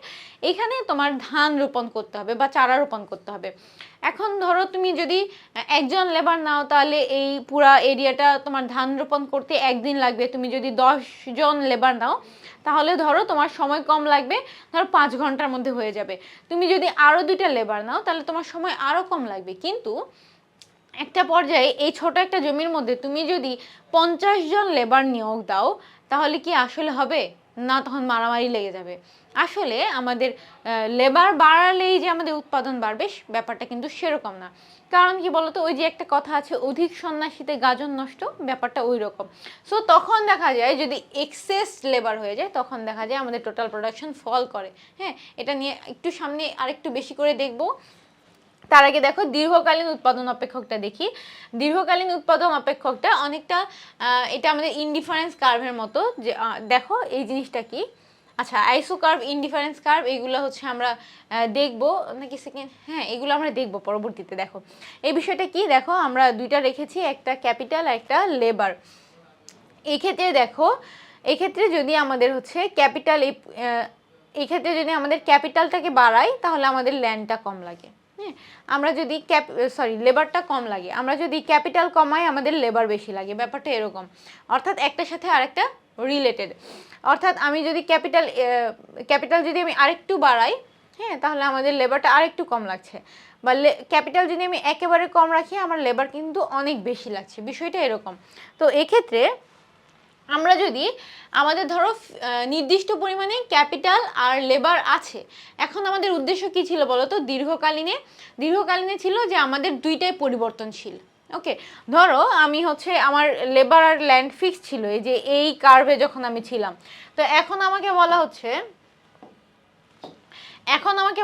এখানে তোমার ধান রোপণ করতে হবে বা চারা রোপণ করতে হবে। এখন ধরো তুমি যদি একজন লেবার নাও তাহলে এই পুরা এরিয়াটা তোমার ধান রোপণ করতে একদিন লাগবে। তুমি যদি 10 জন লেবার নাও তাহলে ধরো তোমার সময় কম লাগবে, ধরো 5 ঘন্টার মধ্যে হয়ে যাবে। তুমি যদি আরও 2টা লেবার নাও তাহলে তোমার সময় আরও কম লাগবে। কিন্তু একটা পর্যায়ে এই ছোট একটা জমির মধ্যে তুমি যদি 50 জন লেবার নিয়োগ দাও তাহলে কি আসলে হবে না, তখন মারামারি লেগে যাবে। আসলে আমাদের লেবার বাড়ালেই যে আমাদের উৎপাদন বাড়বে ব্যাপারটা কিন্তু সেরকম না। কারণ কি বলতো, ওই যে একটা কথা আছে অধিক সন্ন্যাসীতে গাজন নষ্ট, ব্যাপারটা ওই রকম। সো তখন দেখা যায় যদি এক্সেস লেবার হয়ে যায় তখন দেখা যায় আমাদের টোটাল প্রোডাকশন ফল করে। হ্যাঁ, এটা নিয়ে একটু সামনে আরেকটু বেশি করে দেখবো। তার আগে দেখো দীর্ঘকালীন উৎপাদন অপেক্ষকটা দেখি। দীর্ঘকালীন উৎপাদন অপেক্ষকটা অনেকটা এটা আমাদের ইনডিফারেন্স কার্ভের মতো। যে দেখো এই জিনিসটা কি, আচ্ছা আইসো কার্ভ, ইনডিফারেন্স কার্ভ, এগুলো হচ্ছে আমরা দেখবো নাকি সেকেন্ড, হ্যাঁ এগুলো আমরা দেখবো পরবর্তীতে। দেখো এই বিষয়টা কি, দেখো আমরা 2টা রেখেছি, একটা ক্যাপিটাল একটা লেবার। এই ক্ষেত্রে দেখো, এই ক্ষেত্রে যদি আমাদের হচ্ছে ক্যাপিটাল, এই ক্ষেত্রে যদি আমাদের ক্যাপিটালটাকে বাড়াই তাহলে আমাদের ল্যান্ডটা কম লাগে। হ্যাঁ, আমরা যদি লেবারটা কম লাগে, আমরা যদি ক্যাপিটাল কমাই আমাদের লেবার বেশি লাগে, ব্যাপারটা এরকম। অর্থাৎ একটার সাথে আরেকটা রিলেটেড। অর্থাৎ আমি যদি ক্যাপিটাল যদি আমি আরেকটু বাড়াই, হ্যাঁ, তাহলে আমাদের লেবারটা আরেকটু কম লাগছে। বা ক্যাপিটাল যদি আমি একেবারে কম রাখি আমার লেবার কিন্তু অনেক বেশি লাগছে, বিষয়টা এরকম। তো এক্ষেত্রে আমরা যদি আমাদের ধরো নির্দিষ্ট পরিমাণে ক্যাপিটাল আর লেবার আছে, এখন আমাদের উদ্দেশ্য কি ছিল বলো তো, দীর্ঘকালীনে ছিল যে আমাদের 2টাই পরিবর্তনশীল। ওকে, ধরো আমি হচ্ছে আমার লেবার আর ল্যান্ড ফিক্স ছিল এই যে এই কার্ভে যখন আমি ছিলাম। তো এখন আমাকে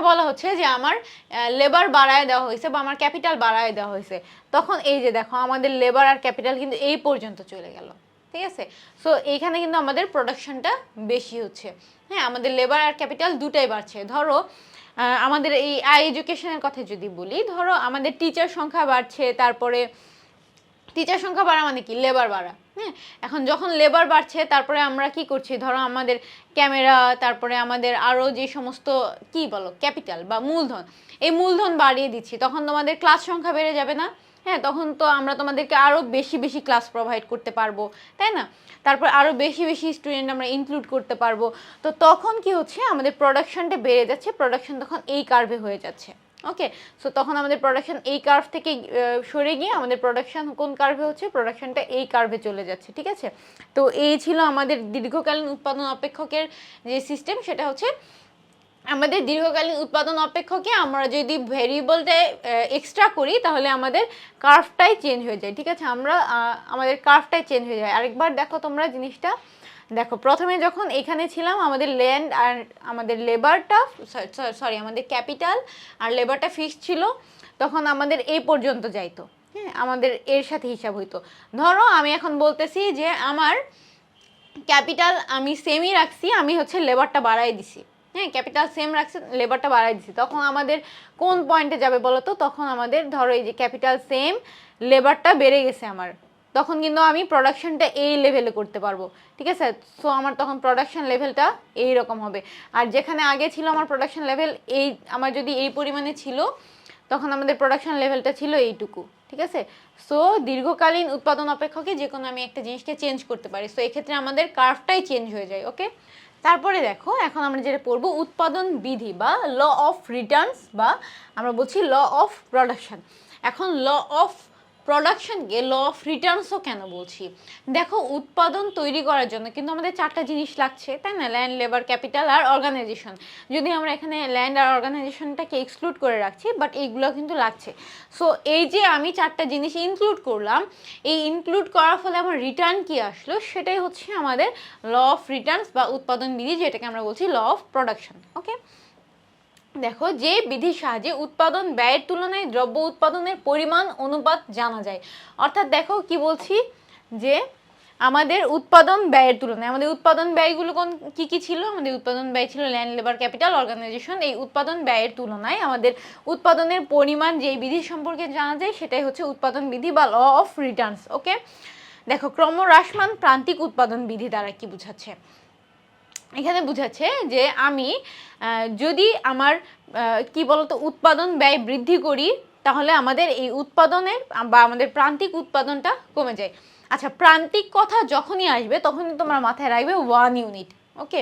বলা হচ্ছে যে আমার লেবার বাড়ায় দেওয়া হয়েছে বা আমার ক্যাপিটাল বাড়ায় দেওয়া হয়েছে। তখন এই যে দেখো আমাদের লেবার আর ক্যাপিটাল কিন্তু এই পর্যন্ত চলে গেল, ঠিক আছে। সো এইখানে কিন্তু আমাদের প্রোডাকশনটা বেশি হচ্ছে। হ্যাঁ, আমাদের লেবার আর ক্যাপিটাল 2টাই বাড়ছে। ধরো আমাদের এই এডুকেশনের কথা যদি বলি, ধরো আমাদের টিচার সংখ্যা বাড়ছে, তারপরে টিচার সংখ্যা বাড়া মানে কি, লেবার বাড়া। হ্যাঁ, এখন যখন লেবার বাড়ছে তারপরে আমরা কি করছি, ধরো আমাদের ক্যামেরা, তারপরে আমাদের আরও যে সমস্ত কি বলো ক্যাপিটাল বা মূলধন, এই মূলধন বাড়িয়ে দিচ্ছি, তখন তোমাদের ক্লাস সংখ্যা বেড়ে যাবে না? হ্যাঁ, তখন তো আমরা তোমাদেরকে আরও বেশি বেশি ক্লাস প্রোভাইড করতে পারবো, তাই না? তারপর আরও বেশি বেশি স্টুডেন্ট আমরা ইনক্লুড করতে পারবো। তো তখন কি হচ্ছে, আমাদের প্রোডাকশনটা বেড়ে যাচ্ছে, প্রোডাকশন তখন এই কার্ভে হয়ে যাচ্ছে। ওকে, সো তখন আমাদের প্রোডাকশন এই কার্ভ থেকে সরে গিয়ে আমাদের প্রোডাকশন কোন কার্ভে হচ্ছে, প্রোডাকশনটা এই কার্ভে চলে যাচ্ছে, ঠিক আছে। তো এই ছিল আমাদের দীর্ঘকালীন উৎপাদন অপেক্ষকের যে সিস্টেম, সেটা হচ্ছে আমাদের দীর্ঘকালীন উৎপাদন অপেক্ষকে আমরা যদি ভেরিয়েবলটা এক্সট্রা করি তাহলে আমাদের কার্ভটাই চেঞ্জ হয়ে যায়, ঠিক আছে। আমাদের কার্ভটাই চেঞ্জ হয়ে যায়। আরেকবার দেখো তোমরা জিনিসটা, দেখো প্রথমে যখন এখানে ছিলাম আমাদের ল্যান্ড আর আমাদের লেবারটা, সরি আমাদের ক্যাপিটাল আর লেবারটা ফিক্সড ছিল, তখন আমাদের এই পর্যন্ত যাইতো, হ্যাঁ, আমাদের এর সাথে হিসাব হইতো। ধরো আমি এখন বলতেছি যে আমার ক্যাপিটাল আমি সেমই রাখছি, আমি হচ্ছে লেবারটা বাড়াই দিছি, হ্যাঁ, ক্যাপিটাল সেম রাখছি, লেবারটা বাড়াই দিছি, তখন আমাদের কোন পয়েন্টে যাবে বলো তো? তখন আমাদের ধরো এই যে ক্যাপিটাল সেম, লেবারটা বেড়ে গেছে আমার, তখন কিন্তু আমি প্রোডাকশনটা এই লেভেলে করতে পারবো, ঠিক আছে। সো আমার তখন প্রোডাকশন লেভেলটা এইরকম হবে। আর যেখানে আগে ছিল আমার প্রোডাকশন লেভেল এই, আমার যদি এই পরিমাণে ছিল, তখন আমাদের প্রোডাকশন লেভেলটা ছিল এইটুকু, ঠিক আছে। সো দীর্ঘকালীন উৎপাদন অপেক্ষকে যে কোনো আমি একটা জিনিসকে চেঞ্জ করতে পারি, সো এক্ষেত্রে আমাদের কার্ভটাই চেঞ্জ হয়ে যায়, ওকে। তারপরে দেখো এখন আমরা যেটা পড়বো উৎপাদন বিধি বা ল অফ রিটার্নস, বা আমরা বলছি ল অফ প্রোডাকশন। এখন ল অফ প্রোডাকশনকে ল অফ রিটার্নসও কেন বলছি? দেখো উৎপাদন তৈরি করার জন্য কিন্তু আমাদের চারটা জিনিস লাগছে, তাই না? ল্যান্ড, লেবার, ক্যাপিটাল আর অর্গানাইজেশন। যদি আমরা এখানে ল্যান্ড আর অর্গানাইজেশনটাকে এক্সক্লুড করে রাখছি, বাট এইগুলো কিন্তু লাগছে। সো এই যে আমি চারটা জিনিস ইনক্লুড করলাম, এই ইনক্লুড করার ফলে আমার রিটার্ন কি আসলো, সেটাই হচ্ছে আমাদের ল অফ রিটার্নস বা উৎপাদন বিধি, যেটাকে আমরা বলছি ল অফ প্রোডাকশন, ওকে। দেখো যে বিধির সাহায্যে উৎপাদন ব্যয়ের তুলনায় দ্রব্য উৎপাদনের পরিমাণ অনুপাত জানা যায়। অর্থাৎ দেখো কি বলছি, যে আমাদের উৎপাদন ব্যয়ের তুলনায় আমাদের উৎপাদন ব্যয়গুলো কি কি ছিল? আমাদের উৎপাদন ব্যয় ছিল ল্যান্ড, লেবার, ক্যাপিটাল, অর্গানাইজেশন। এই উৎপাদন ব্যয়ের তুলনায় আমাদের উৎপাদনের পরিমাণ যে বিধি সম্পর্কে জানা যায়, সেটাই হচ্ছে উৎপাদন বিধি বা ল অফ রিটার্নস, ওকে। দেখো ক্রমহ্রাসমান প্রান্তিক উৎপাদন বিধি দ্বারা কি বোঝাচ্ছে? এখানে বোঝাচ্ছে যে আমি যদি আমার কি বলতো উৎপাদন ব্যয় বৃদ্ধি করি, তাহলে আমাদের এই উৎপাদনের বা আমাদের প্রান্তিক উৎপাদনটা কমে যায়। আচ্ছা, প্রান্তিক কথা যখনই আসবে তখনই তোমার মাথায় রাখবে 1 ইউনিট, ওকে,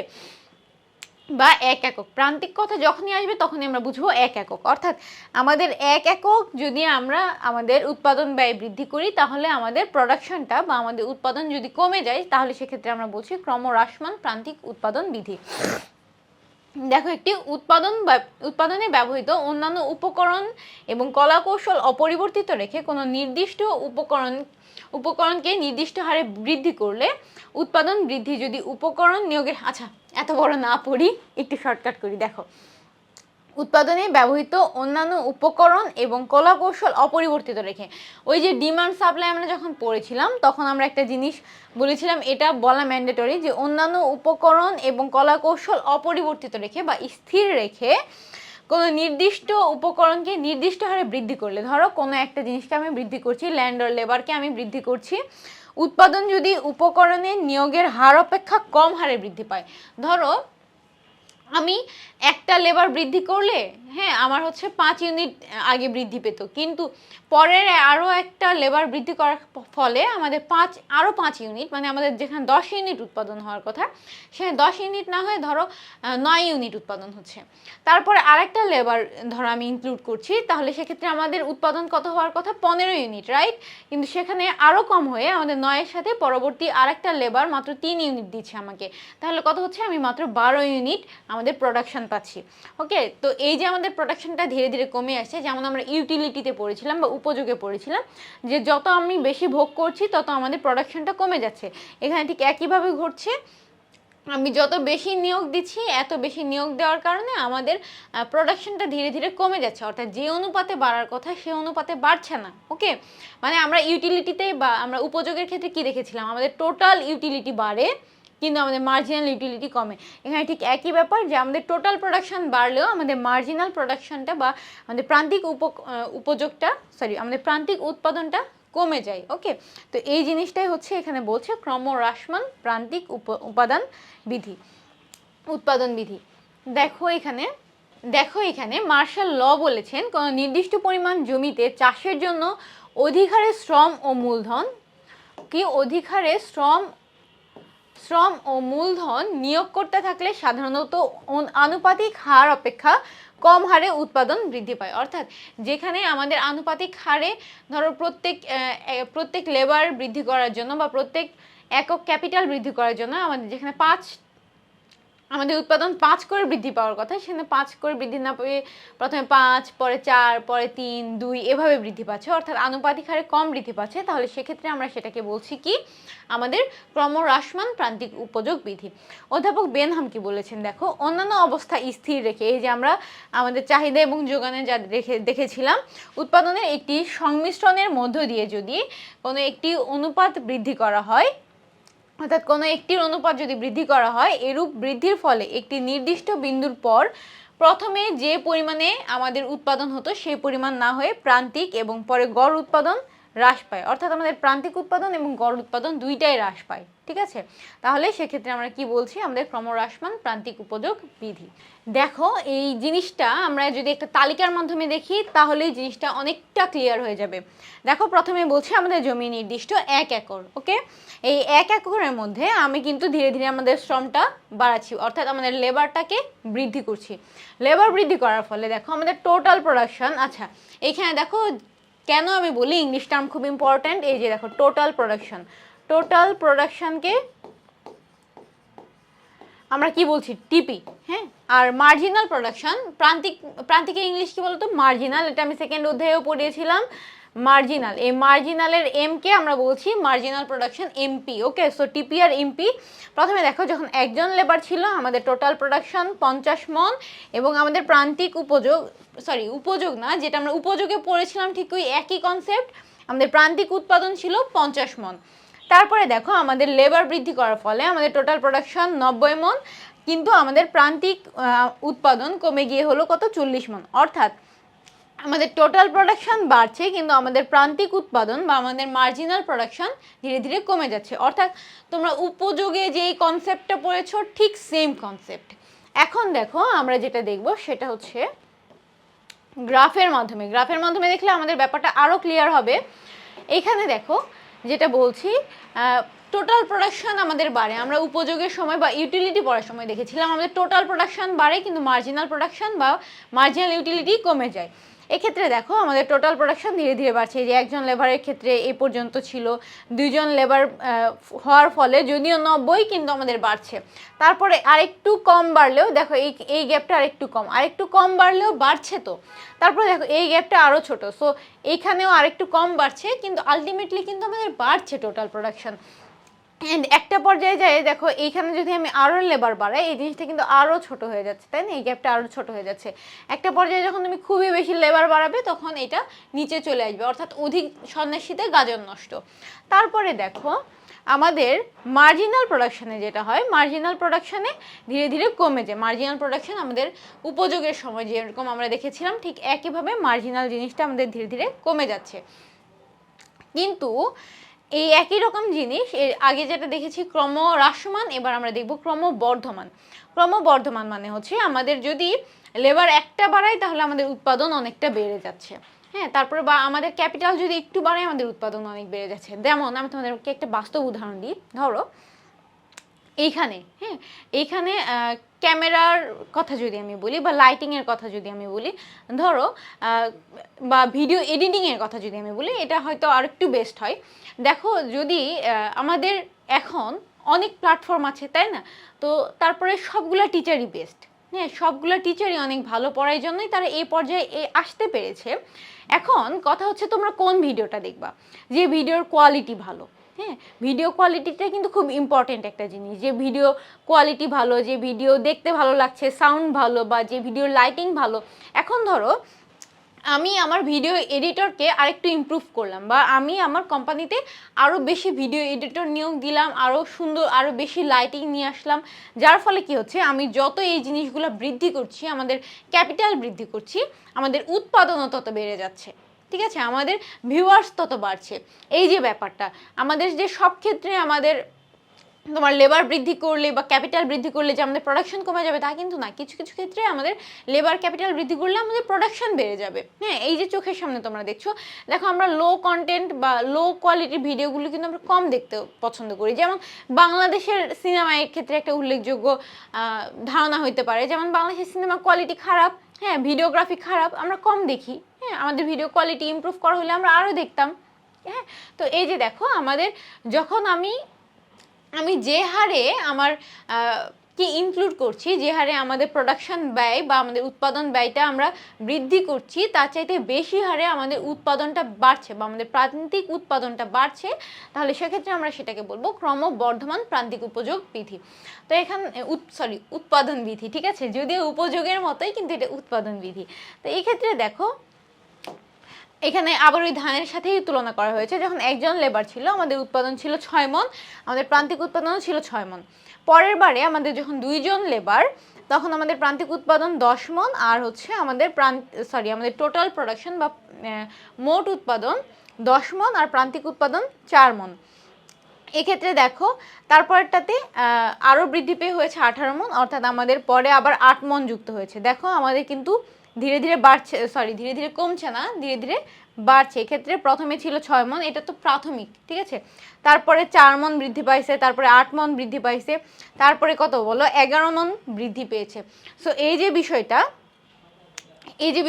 বা 1 একক। প্রান্তিক কথা যখনই আসবে তখনই আমরা বুঝবো 1 একক। অর্থাৎ আমাদের 1 একক যদি আমরা আমাদের উৎপাদন ব্যয় বৃদ্ধি করি, তাহলে আমাদের প্রোডাকশনটা বা আমাদের উৎপাদন যদি কমে যায়, তাহলে সেক্ষেত্রে আমরা বলছি ক্রমহ্রাসমান প্রান্তিক উৎপাদন বিধি। দেখো একটি উৎপাদনে ব্যবহৃত অন্যান্য উপকরণ এবং কলাকৌশল অপরিবর্তিত রেখে কোনো নির্দিষ্ট উপকরণকে নির্দিষ্ট হারে বৃদ্ধি করলে উৎপাদন বৃদ্ধি। যদি উপকরণ নিয়োগের, আচ্ছা এত বড় না পড়ি, একটু শর্টকাট করি। দেখো উৎপাদনে ব্যবহৃত অন্যান্য উপকরণ এবং কলাকৌশল অপরিবর্তিত রেখে, ওই যে ডিমান্ড সাপ্লাই আমরা যখন পড়েছিলাম, তখন আমরা একটা জিনিস বলেছিলাম, এটা বলা ম্যান্ডেটরি, যে অন্যান্য উপকরণ এবং কলাকৌশল অপরিবর্তিত রেখে বা স্থির রেখে কোনো নির্দিষ্ট উপকরণকে নির্দিষ্ট হারে বৃদ্ধি করলে, ধরো কোনো একটা জিনিসকে আমি বৃদ্ধি করছি, ল্যান্ড আর লেবারকে আমি বৃদ্ধি করছি, উৎপাদন যদি উপকরণের নিয়োগের হার অপেক্ষা কম হারে বৃদ্ধি পায়। ধরো আমি একটা লেবার বৃদ্ধি করলে, হ্যাঁ, আমার হচ্ছে 5 ইউনিট আগে বৃদ্ধি পেত, কিন্তু পরের আরও একটা লেবার বৃদ্ধি করার ফলে আমাদের আরও 5 ইউনিট, মানে আমাদের যেখানে 10 ইউনিট উৎপাদন হওয়ার কথা, সেখানে 10 ইউনিট না হয়ে ধরো 9 ইউনিট উৎপাদন হচ্ছে। তারপরে আরেকটা লেবার ধরো আমি ইনক্লুড করছি, তাহলে সেক্ষেত্রে আমাদের উৎপাদন কত হওয়ার কথা? 15 ইউনিট, রাইট? কিন্তু সেখানে আরও কম হয়ে আমাদের 9-এর সাথে পরবর্তী আরেকটা লেবার মাত্র 3 ইউনিট দিচ্ছে আমাকে, তাহলে কত হচ্ছে? আমি মাত্র 12 ইউনিট আমাদের প্রোডাকশন পাচ্ছি, ওকে। তো এই যে আমাদের প্রোডাকশনটা ধীরে ধীরে কমে আসছে, যেমন আমরা ইউটিলিটিতে পড়েছিলাম বা উপযোগে পড়েছিলাম, যে যত আমি বেশি ভোগ করছি তত আমাদের প্রোডাকশনটা কমে যাচ্ছে। এখানে ঠিক একইভাবে ঘটছে, আমি যত বেশি নিয়োগ দিচ্ছি, এত বেশি নিয়োগ দেওয়ার কারণে আমাদের প্রোডাকশনটা ধীরে ধীরে কমে যাচ্ছে, অর্থাৎ যে অনুপাতে বাড়ার কথা সে অনুপাতে বাড়ছে না, ওকে। মানে আমরা ইউটিলিটিতে বা আমরা উপযোগের ক্ষেত্রে কি দেখেছিলাম, আমাদের টোটাল ইউটিলিটি বাড়ে কিন্তু আমাদের মার্জিনাল ইউটিলিটি কমে। এখানে ঠিক একই ব্যাপার, যে আমাদের টোটাল প্রোডাকশন বাড়লেও আমাদের মার্জিনাল প্রোডাকশনটা বা আমাদের প্রান্তিক আমাদের প্রান্তিক উৎপাদনটা কমে যায়, ওকে। তো এই জিনিসটাই হচ্ছে এখানে বলছে ক্রমহ্রাসমান প্রান্তিক উৎপাদন বিধি। দেখো এখানে মার্শাল ল বলেছেন, কোনো নির্দিষ্ট পরিমাণ জমিতে চাষের জন্য অধিক হারে শ্রম ও মূলধন নিয়োগ করতে থাকলে সাধারণত আনুপাতিক হার অপেক্ষা কম হারে উৎপাদন বৃদ্ধি পায়। অর্থাৎ যেখানে আমাদের আনুপাতিক হারে ধরো প্রত্যেক লেবার বৃদ্ধি করার জন্য বা প্রত্যেক একক ক্যাপিটাল বৃদ্ধি করার জন্য আমাদের যেখানে আমাদের উৎপাদন 5 করে বৃদ্ধি পাওয়ার কথা, সেখানে 5 করে বৃদ্ধি না পেয়ে প্রথমে 5, পরে 4, পরে 3, 2 এভাবে বৃদ্ধি পাচ্ছে, অর্থাৎ আনুপাতিক হারে কম বৃদ্ধি পাচ্ছে। তাহলে সেক্ষেত্রে আমরা সেটাকে বলছি কি, আমাদের ক্রমহ্রাসমান প্রান্তিক উপযোগ বৃদ্ধি। অধ্যাপক বেনহাম কি বলেছেন দেখো, অন্যান্য অবস্থা স্থির রেখে, এই যে আমরা আমাদের চাহিদা এবং যোগানে যা দেখেছিলাম, উৎপাদনের একটি সংমিশ্রণের মধ্য দিয়ে যদি কোনো একটি অনুপাত বৃদ্ধি করা হয়, অর্থাৎ কোনো একটির অনুপাত যদি বৃদ্ধি করা হয়, এরূপ বৃদ্ধির ফলে একটি নির্দিষ্ট বিন্দুর পর প্রথমে যে পরিমাণে আমাদের উৎপাদন হতো সেই পরিমাণ না হয়ে প্রান্তিক এবং পরে গড় উৎপাদন হ্রাস পায়। অর্থাৎ আমাদের প্রান্তিক উৎপাদন এবং গড় উৎপাদন দুইটাই হ্রাস পায়। ঠিক আছে, তাহলে সেক্ষেত্রে আমরা কি বলছি, আমাদের ক্রমহ্রাসমান প্রান্তিক উপযোগ বিধি। দেখো এই জিনিসটা আমরা যদি একটা তালিকার মাধ্যমে দেখি তাহলে এই জিনিসটা অনেকটা ক্লিয়ার হয়ে যাবে। দেখো প্রথমে বলছি আমাদের জমি নির্দিষ্ট 1 একর। ওকে, এই 1 একরের মধ্যে আমি কিন্তু ধীরে ধীরে আমাদের শ্রমটা বাড়াচ্ছি, অর্থাৎ আমাদের লেবারটাকে বৃদ্ধি করছি। লেবার বৃদ্ধি করার ফলে দেখো আমাদের টোটাল প্রোডাকশন, আচ্ছা এখানে দেখো কেন আমি বলি ইংলিশ টার্ম খুব ইম্পর্ট্যান্ট, এই যে দেখো টোটাল প্রোডাকশনকে আমরা কি বলছি, টিপি। হ্যাঁ, আর মার্জিনাল প্রোডাকশন, প্রান্তিকের ইংলিশ কি বলতো, মার্জিনাল। এটা আমি সেকেন্ড অধ্যায়েও পড়িয়েছিলাম, মার্জিনাল। এই মার্জিনালের এম কে আমরা বলছি মার্জিনাল প্রোডাকশন, এমপি। ওকে, সো টিপি আর এমপি। প্রথমে দেখো যখন একজন লেবার ছিল আমাদের টোটাল প্রোডাকশন 50 মন, এবং আমাদের প্রান্তিক উপযোগ না, যেটা আমরা উপযোগে পড়েছিলাম ঠিক ওই একই কনসেপ্ট, আমাদের প্রান্তিক উৎপাদন ছিল 50 মন। তারপরে দেখো আমাদের লেবার বৃদ্ধি করার ফলে আমাদের টোটাল প্রোডাকশন 90 মন, কিন্তু আমাদের প্রান্তিক উৎপাদন কমে গিয়ে হলো কত, 40 মন। অর্থাৎ আমাদের টোটাল প্রোডাকশন বাড়ছে কিন্তু আমাদের প্রান্তিক উৎপাদন বা আমাদের মার্জিনাল প্রোডাকশন ধীরে ধীরে কমে যাচ্ছে। অর্থাৎ তোমরা উপযোগে যেই কনসেপ্টটা পড়েছো ঠিক সেম কনসেপ্ট। এখন দেখো আমরা যেটা দেখব সেটা হচ্ছে গ্রাফের মাধ্যমে দেখলে আমাদের ব্যাপারটা আরও ক্লিয়ার হবে। এখানে দেখো যেটা বলছি, টোটাল প্রোডাকশন আমাদের বাড়ে, আমরা উপযোগের সময় বা ইউটিলিটি পড়ার সময় দেখেছিলাম আমাদের টোটাল প্রোডাকশন বাড়ে কিন্তু মার্জিনাল প্রোডাকশন বা মার্জিনাল ইউটিলিটি কমে যায়। এক্ষেত্রে দেখো আমাদের টোটাল প্রোডাকশন ধীরে ধীরে বাড়ছে। যে একজন লেবারের ক্ষেত্রে এই পর্যন্ত ছিল, 2 জন লেবার হওয়ার ফলে যদিও 90 কিন্তু আমাদের বাড়ছে। তারপরে আরেকটু কম বাড়লেও দেখো এই গ্যাপটা আরেকটু কম বাড়লেও বাড়ছে। তো তারপরে দেখো এই গ্যাপটা আরও ছোট, সো এইখানেও আরেকটু কম বাড়ছে কিন্তু আলটিমেটলি কিন্তু আমাদের বাড়ছে টোটাল প্রোডাকশন। এন্ড একটা পর্যায়ে যায় দেখো এইখানে যদি আমি আরও লেবার বাড়াই এই জিনিসটা কিন্তু আরও ছোট হয়ে যাচ্ছে, তাই না? এই গ্যাপটা আরও ছোট হয়ে যাচ্ছে। একটা পর্যায়ে যখন তুমি খুবই বেশি লেবার বাড়াবে তখন এটা নিচে চলে আসবে, অর্থাৎ অধিক সন্ন্যাসীতে গাজন নষ্ট। তারপরে দেখো আমাদের মার্জিনাল প্রোডাকশনে যেটা হয়, মার্জিনাল প্রোডাকশনে ধীরে ধীরে কমে যায়। মার্জিনাল প্রোডাকশন আমাদের উপযোগের সময় যেরকম আমরা দেখেছিলাম ঠিক একইভাবে মার্জিনাল জিনিসটা আমাদের ধীরে ধীরে কমে যাচ্ছে। কিন্তু এই একই রকম জিনিস এর আগে যেটা দেখেছি ক্রমহ্রাসমান, এবার আমরা দেখব ক্রমবর্ধমান। ক্রমবর্ধমান মানে হচ্ছে আমাদের যদি লেবার একটা বাড়াই তাহলে আমাদের উৎপাদন অনেকটা বেড়ে যাচ্ছে। হ্যাঁ, তারপরে বা আমাদের ক্যাপিটাল যদি একটু বাড়াই আমাদের উৎপাদন অনেক বেড়ে যাচ্ছে। যেমন আমি তোমাদেরকে একটা বাস্তব উদাহরণ দিই। ধরো এইখানে ক্যামেরার কথা যদি আমি বলি বা লাইটিংয়ের কথা যদি আমি বলি, ধরো বা ভিডিও এডিটিংয়ের কথা যদি আমি বলি, এটা হয়তো আর একটু বেস্ট হয়। দেখো যদি আমাদের এখন অনেক প্ল্যাটফর্ম আছে, তাই না? তো তারপরে সবগুলা টিচারই বেস্ট। হ্যাঁ, সবগুলো টিচারই অনেক ভালো পড়ার জন্যই তারা এই পর্যায়ে আসতে পেরেছে। এখন কথা হচ্ছে তোমরা কোন ভিডিওটা দেখবা, যে ভিডিওর কোয়ালিটি ভালো। হ্যাঁ, ভিডিও কোয়ালিটিটা কিন্তু খুব ইম্পর্টেন্ট একটা জিনিস, যে ভিডিও কোয়ালিটি ভালো, যে ভিডিও দেখতে ভালো লাগছে, সাউন্ড ভালো, বা যে ভিডিওর লাইটিং ভালো। এখন ধরো আমি আমার ভিডিও এডিটরকে আরেকটু ইমপ্রুভ করলাম, বা আমি আমার কোম্পানিতে আরও বেশি ভিডিও এডিটর নিয়োগ দিলাম, আরও সুন্দর আরও বেশি লাইটিং নিয়ে আসলাম, যার ফলে কি হচ্ছে, আমি যত এই জিনিসগুলো বৃদ্ধি করছি, আমাদের ক্যাপিটাল বৃদ্ধি করছি, আমাদের উৎপাদনও তত বেড়ে যাচ্ছে। ঠিক আছে, আমাদের ভিউয়ার্স তত বাড়ছে। এই যে ব্যাপারটা, আমাদের যে সব ক্ষেত্রে আমাদের তোমার লেবার বৃদ্ধি করলে বা ক্যাপিটাল বৃদ্ধি করলে যে আমাদের প্রোডাকশন কমে যাবে তা কিন্তু না। কিছু কিছু ক্ষেত্রে আমাদের লেবার ক্যাপিটাল বৃদ্ধি করলে আমাদের প্রোডাকশন বেড়ে যাবে। হ্যাঁ, এই যে চোখের সামনে তোমরা দেখো আমরা লো কন্টেন্ট বা লো কোয়ালিটির ভিডিওগুলো কিন্তু আমরা কম দেখতে পছন্দ করি। যেমন বাংলাদেশের সিনেমার ক্ষেত্রে একটা উল্লেখযোগ্য ধারণা হইতে পারে, যেমন বাংলাদেশের সিনেমা কোয়ালিটি খারাপ, হ্যাঁ ভিডিওগ্রাফি খারাপ, আমরা কম দেখি। হ্যাঁ আমাদের ভিডিও কোয়ালিটি ইমপ্রুভ করা হলে আমরা আরও দেখতাম। হ্যাঁ তো এই যে দেখো আমাদের যখন আমি যে হারে আমার কি ইনক্লুড করছি, যে হারে আমাদের প্রোডাকশন ব্যয় বা আমাদের উৎপাদন ব্যয়টা আমরা বৃদ্ধি করছি, তার চাইতে বেশি হারে আমাদের উৎপাদনটা বাড়ছে বা আমাদের প্রান্তিক উৎপাদনটা বাড়ছে, তাহলে সেক্ষেত্রে আমরা সেটাকে বলবো ক্রমবর্ধমান প্রান্তিক উপযোগ বিধি। তো এখানে উৎপাদন বিধি, ঠিক আছে, যদিও উপযোগের মতোই কিন্তু এটা উৎপাদন বিধি। তো এই ক্ষেত্রে দেখো এখানে আবার ওই ধানের সাথেই তুলনা করা হয়েছে। যখন একজন লেবার ছিল আমাদের উৎপাদন ছিল 6 মণ, আমাদের প্রান্তিক উৎপাদনও ছিল 6 মণ। পরের বারে আমাদের যখন 2 জন লেবার, তখন আমাদের প্রান্তিক উৎপাদন 10 মণ আর হচ্ছে আমাদের আমাদের টোটাল প্রোডাকশন বা মোট উৎপাদন 10 মণ আর প্রান্তিক উৎপাদন 4 মণ। এক্ষেত্রে দেখো তারপরটাতে আরও বৃদ্ধি পেয়ে হয়েছে 18 মণ, অর্থাৎ আমাদের পরে আবার 8 মণ যুক্ত হয়েছে। দেখো আমাদের কিন্তু ধীরে ধীরে বাড়ছে, ধীরে ধীরে কমছে না, ধীরে ধীরে বাড়ছে। এক্ষেত্রে প্রথমে ছিল 6 মণ, এটা তো প্রাথমিক, ঠিক আছে, তারপরে 4 মণ বৃদ্ধি পাইছে, তারপরে 8 মণ বৃদ্ধি পাইছে, তারপরে কত বলো 11 মণ বৃদ্ধি পেয়েছে। সো এই যে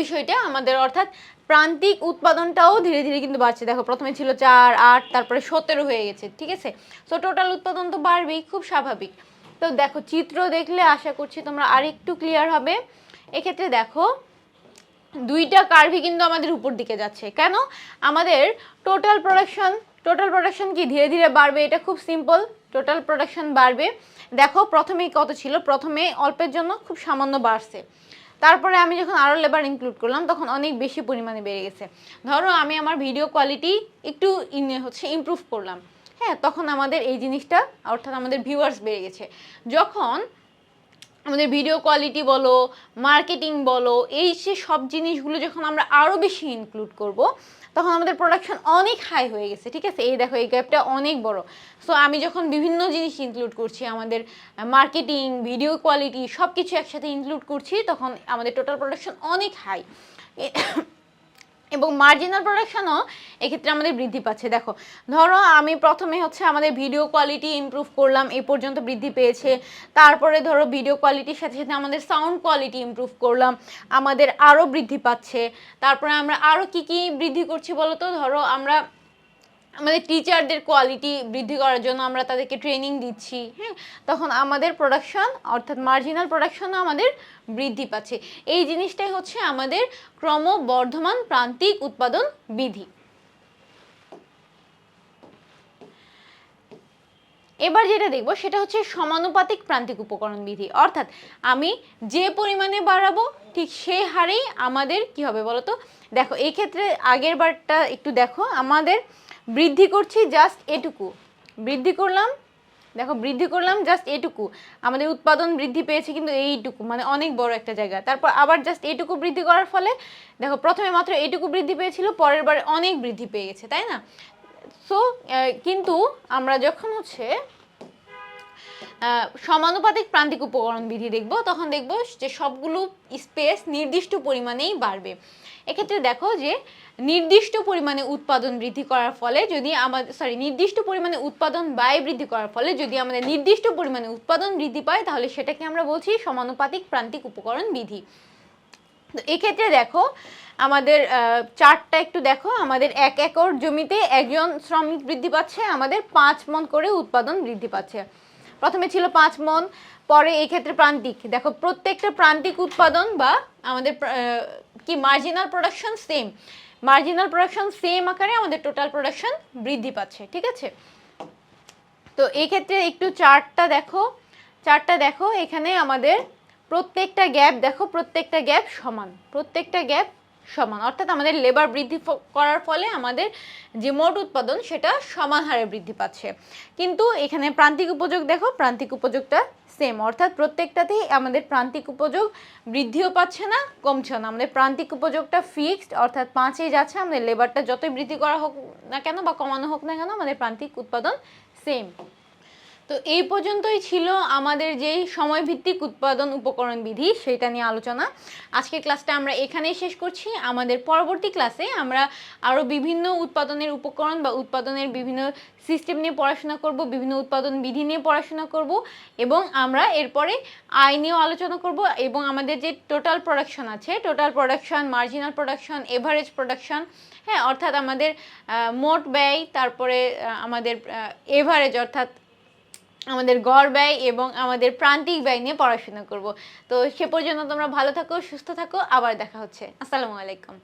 বিষয়টা আমাদের অর্থাৎ প্রান্তিক উৎপাদনটাও ধীরে ধীরে কিন্তু বাড়ছে। দেখো প্রথমে ছিল 4, 8, তারপরে 17 হয়ে গেছে, ঠিক আছে। সো টোটাল উৎপাদন তো বাড়বেই, খুব স্বাভাবিক। তো দেখো চিত্র দেখলে আশা করছি তোমরা আরেকটু ক্লিয়ার হবে। এক্ষেত্রে দেখো দুইটা কার্ভই কিন্তু আমাদের উপর দিকে যাচ্ছে। কেন? আমাদের টোটাল প্রোডাকশন কি ধীরে ধীরে বাড়বে, এটা খুব সিম্পল। টোটাল প্রোডাকশন বাড়বে। দেখো প্রথমেই কত ছিল, প্রথমে অল্পের জন্য খুব সামান্য বাড়ছে, তারপরে আমি যখন আরও লেবার ইনক্লুড করলাম তখন অনেক বেশি পরিমাণে বেড়ে গেছে। ধরো আমি আমার ভিডিও কোয়ালিটি একটু ইমপ্রুভ করলাম, হ্যাঁ, তখন আমাদের এই জিনিসটা অর্থাৎ আমাদের ভিউয়ার্স বেড়ে গেছে। যখন আমাদের ভিডিও কোয়ালিটি বলো, মার্কেটিং বলো, এই সে সব জিনিসগুলো যখন আমরা আরও বেশি ইনক্লুড করব, তখন আমাদের প্রোডাকশন অনেক হাই হয়ে গেছে, ঠিক আছে। এই দেখো এই গ্যাপটা অনেক বড়। সো আমি যখন বিভিন্ন জিনিস ইনক্লুড করছি, আমাদের মার্কেটিং, ভিডিও কোয়ালিটি সব কিছু একসাথে ইনক্লুড করছি, তখন আমাদের টোটাল প্রোডাকশন অনেক হাই এবং মার্জিনাল প্রোডাকশনও এক্ষেত্রে আমাদের বৃদ্ধি পাচ্ছে। দেখো ধরো আমি প্রথমে হচ্ছে আমাদের ভিডিও কোয়ালিটি ইমপ্রুভ করলাম, এই পর্যন্ত বৃদ্ধি পেয়েছে। তারপরে ধরো ভিডিও কোয়ালিটির সাথে সাথে আমাদের সাউন্ড কোয়ালিটি ইমপ্রুভ করলাম, আমাদের আরও বৃদ্ধি পাচ্ছে। তারপরে আমরা আরও কি বৃদ্ধি করছি বলো তো? ধরো আমরা আমাদের টিচারদের কোয়ালিটি বৃদ্ধি করার জন্য আমরা তাদেরকে ট্রেনিং দিচ্ছি, হ্যাঁ, তখন আমাদের প্রোডাকশন অর্থাৎ মার্জিনাল প্রোডাকশনও আমাদের বৃদ্ধি পাচ্ছে। এই জিনিসটাই হচ্ছে আমাদের ক্রমবর্ধমান প্রান্তিক উৎপাদন বিধি। এবার যেটা দেখব সেটা হচ্ছে সমানুপাতিক প্রান্তিক উপকরণ বিধি। অর্থাৎ আমি যে পরিমাণে বাড়াবো ঠিক সেই হারেই আমাদের কি হবে বলো তো? দেখো এই ক্ষেত্রে আগের বারটা একটু দেখো, আমাদের বৃদ্ধি করছি জাস্ট এটুকু, বৃদ্ধি করলাম জাস্ট এটুকু, আমাদের উৎপাদন বৃদ্ধি পেয়েছে কিন্তু এইটুকু, মানে অনেক বড় একটা জায়গা। তারপর আবার জাস্ট এইটুকু বৃদ্ধি করার ফলে দেখো প্রথমে মাত্র এইটুকু বৃদ্ধি পেয়েছিল, পরের বারে অনেক বৃদ্ধি পেয়ে গেছে, তাই না? সো কিন্তু আমরা যখন হচ্ছে সমানুপাতিক প্রান্তিক উপকরণ বিধি দেখব, তখন দেখব যে সবগুলো স্পেস নির্দিষ্ট পরিমাণেই বাড়বে। এক্ষেত্রে দেখো যে নির্দিষ্ট পরিমাণে উৎপাদন বৃদ্ধি করার ফলে যদি আমাদের নির্দিষ্ট পরিমাণে উৎপাদন ব্যয় বৃদ্ধি করার ফলে যদি আমাদের নির্দিষ্ট পরিমাণে উৎপাদন বৃদ্ধি পায়, তাহলে সেটাকে আমরা বলছি সমানুপাতিক প্রান্তিক উপকরণ বিধি। তো এক্ষেত্রে দেখো আমাদের চার্টটা একটু দেখো, আমাদের 1 একর জমিতে একজন শ্রমিক বৃদ্ধি পাচ্ছে, আমাদের 5 মণ করে উৎপাদন বৃদ্ধি পাচ্ছে। প্রথমে ছিল 5 মণ, পরে এই ক্ষেত্রে প্রান্তিক দেখো প্রত্যেকটা প্রান্তিক উৎপাদন বা আমাদের কি মার্জিনাল প্রোডাকশন সেম আকারে আমাদের টোটাল প্রোডাকশন বৃদ্ধি পাচ্ছে, ঠিক আছে। তো এই ক্ষেত্রে একটু চার্টটা দেখো, এখানে আমাদের প্রত্যেকটা গ্যাপ সমান, অর্থাৎ আমাদের লেবার বৃদ্ধি করার ফলে আমাদের যে মোট উৎপাদন সেটা সমান হারে বৃদ্ধি পাচ্ছে। কিন্তু এখানে প্রান্তিক উপযোগ দেখো, প্রান্তিক উপযোগটা সেম, অর্থাৎ প্রত্যেকটাতেই আমাদের প্রান্তিক উপযোগ বৃদ্ধিও পাচ্ছে না, কমছেও না। আমাদের প্রান্তিক উপযোগটা ফিক্সড, অর্থাৎ 5-এই যাচ্ছে। আমাদের লেবারটা যতই বৃদ্ধি করা হোক না কেন বা কমানো হোক না কেন, আমাদের প্রান্তিক উৎপাদন সেম। তো তো এই পর্যন্তই ছিল আমাদের যেই সময়ভিত্তিক উৎপাদন উপকরণ বিধি সেটা নিয়ে আলোচনা। আজকের ক্লাসটা আমরা এখানেই শেষ করছি। আমাদের পরবর্তী ক্লাসে আমরা আরও বিভিন্ন উৎপাদনের উপকরণ বা উৎপাদনের বিভিন্ন সিস্টেম নিয়ে পড়াশোনা করব, বিভিন্ন উৎপাদন বিধি নিয়ে পড়াশোনা করব এবং আমরা এরপরে আয় নিয়েও আলোচনা করব এবং আমাদের যে টোটাল প্রোডাকশন আছে, total production, marginal production, average production, হ্যাঁ, অর্থাৎ আমাদের মোট ব্যয়, তারপরে আমাদের এভারেজ অর্থাৎ আমাদের গড় ব্যয় এবং আমাদের প্রান্তিক ব্যয় নিয়ে পড়াশোনা করব। তো সে পর্যন্ত তোমরা ভালো থাকো, সুস্থ থাকো, আবার দেখা হচ্ছে। আসসালামু আলাইকুম।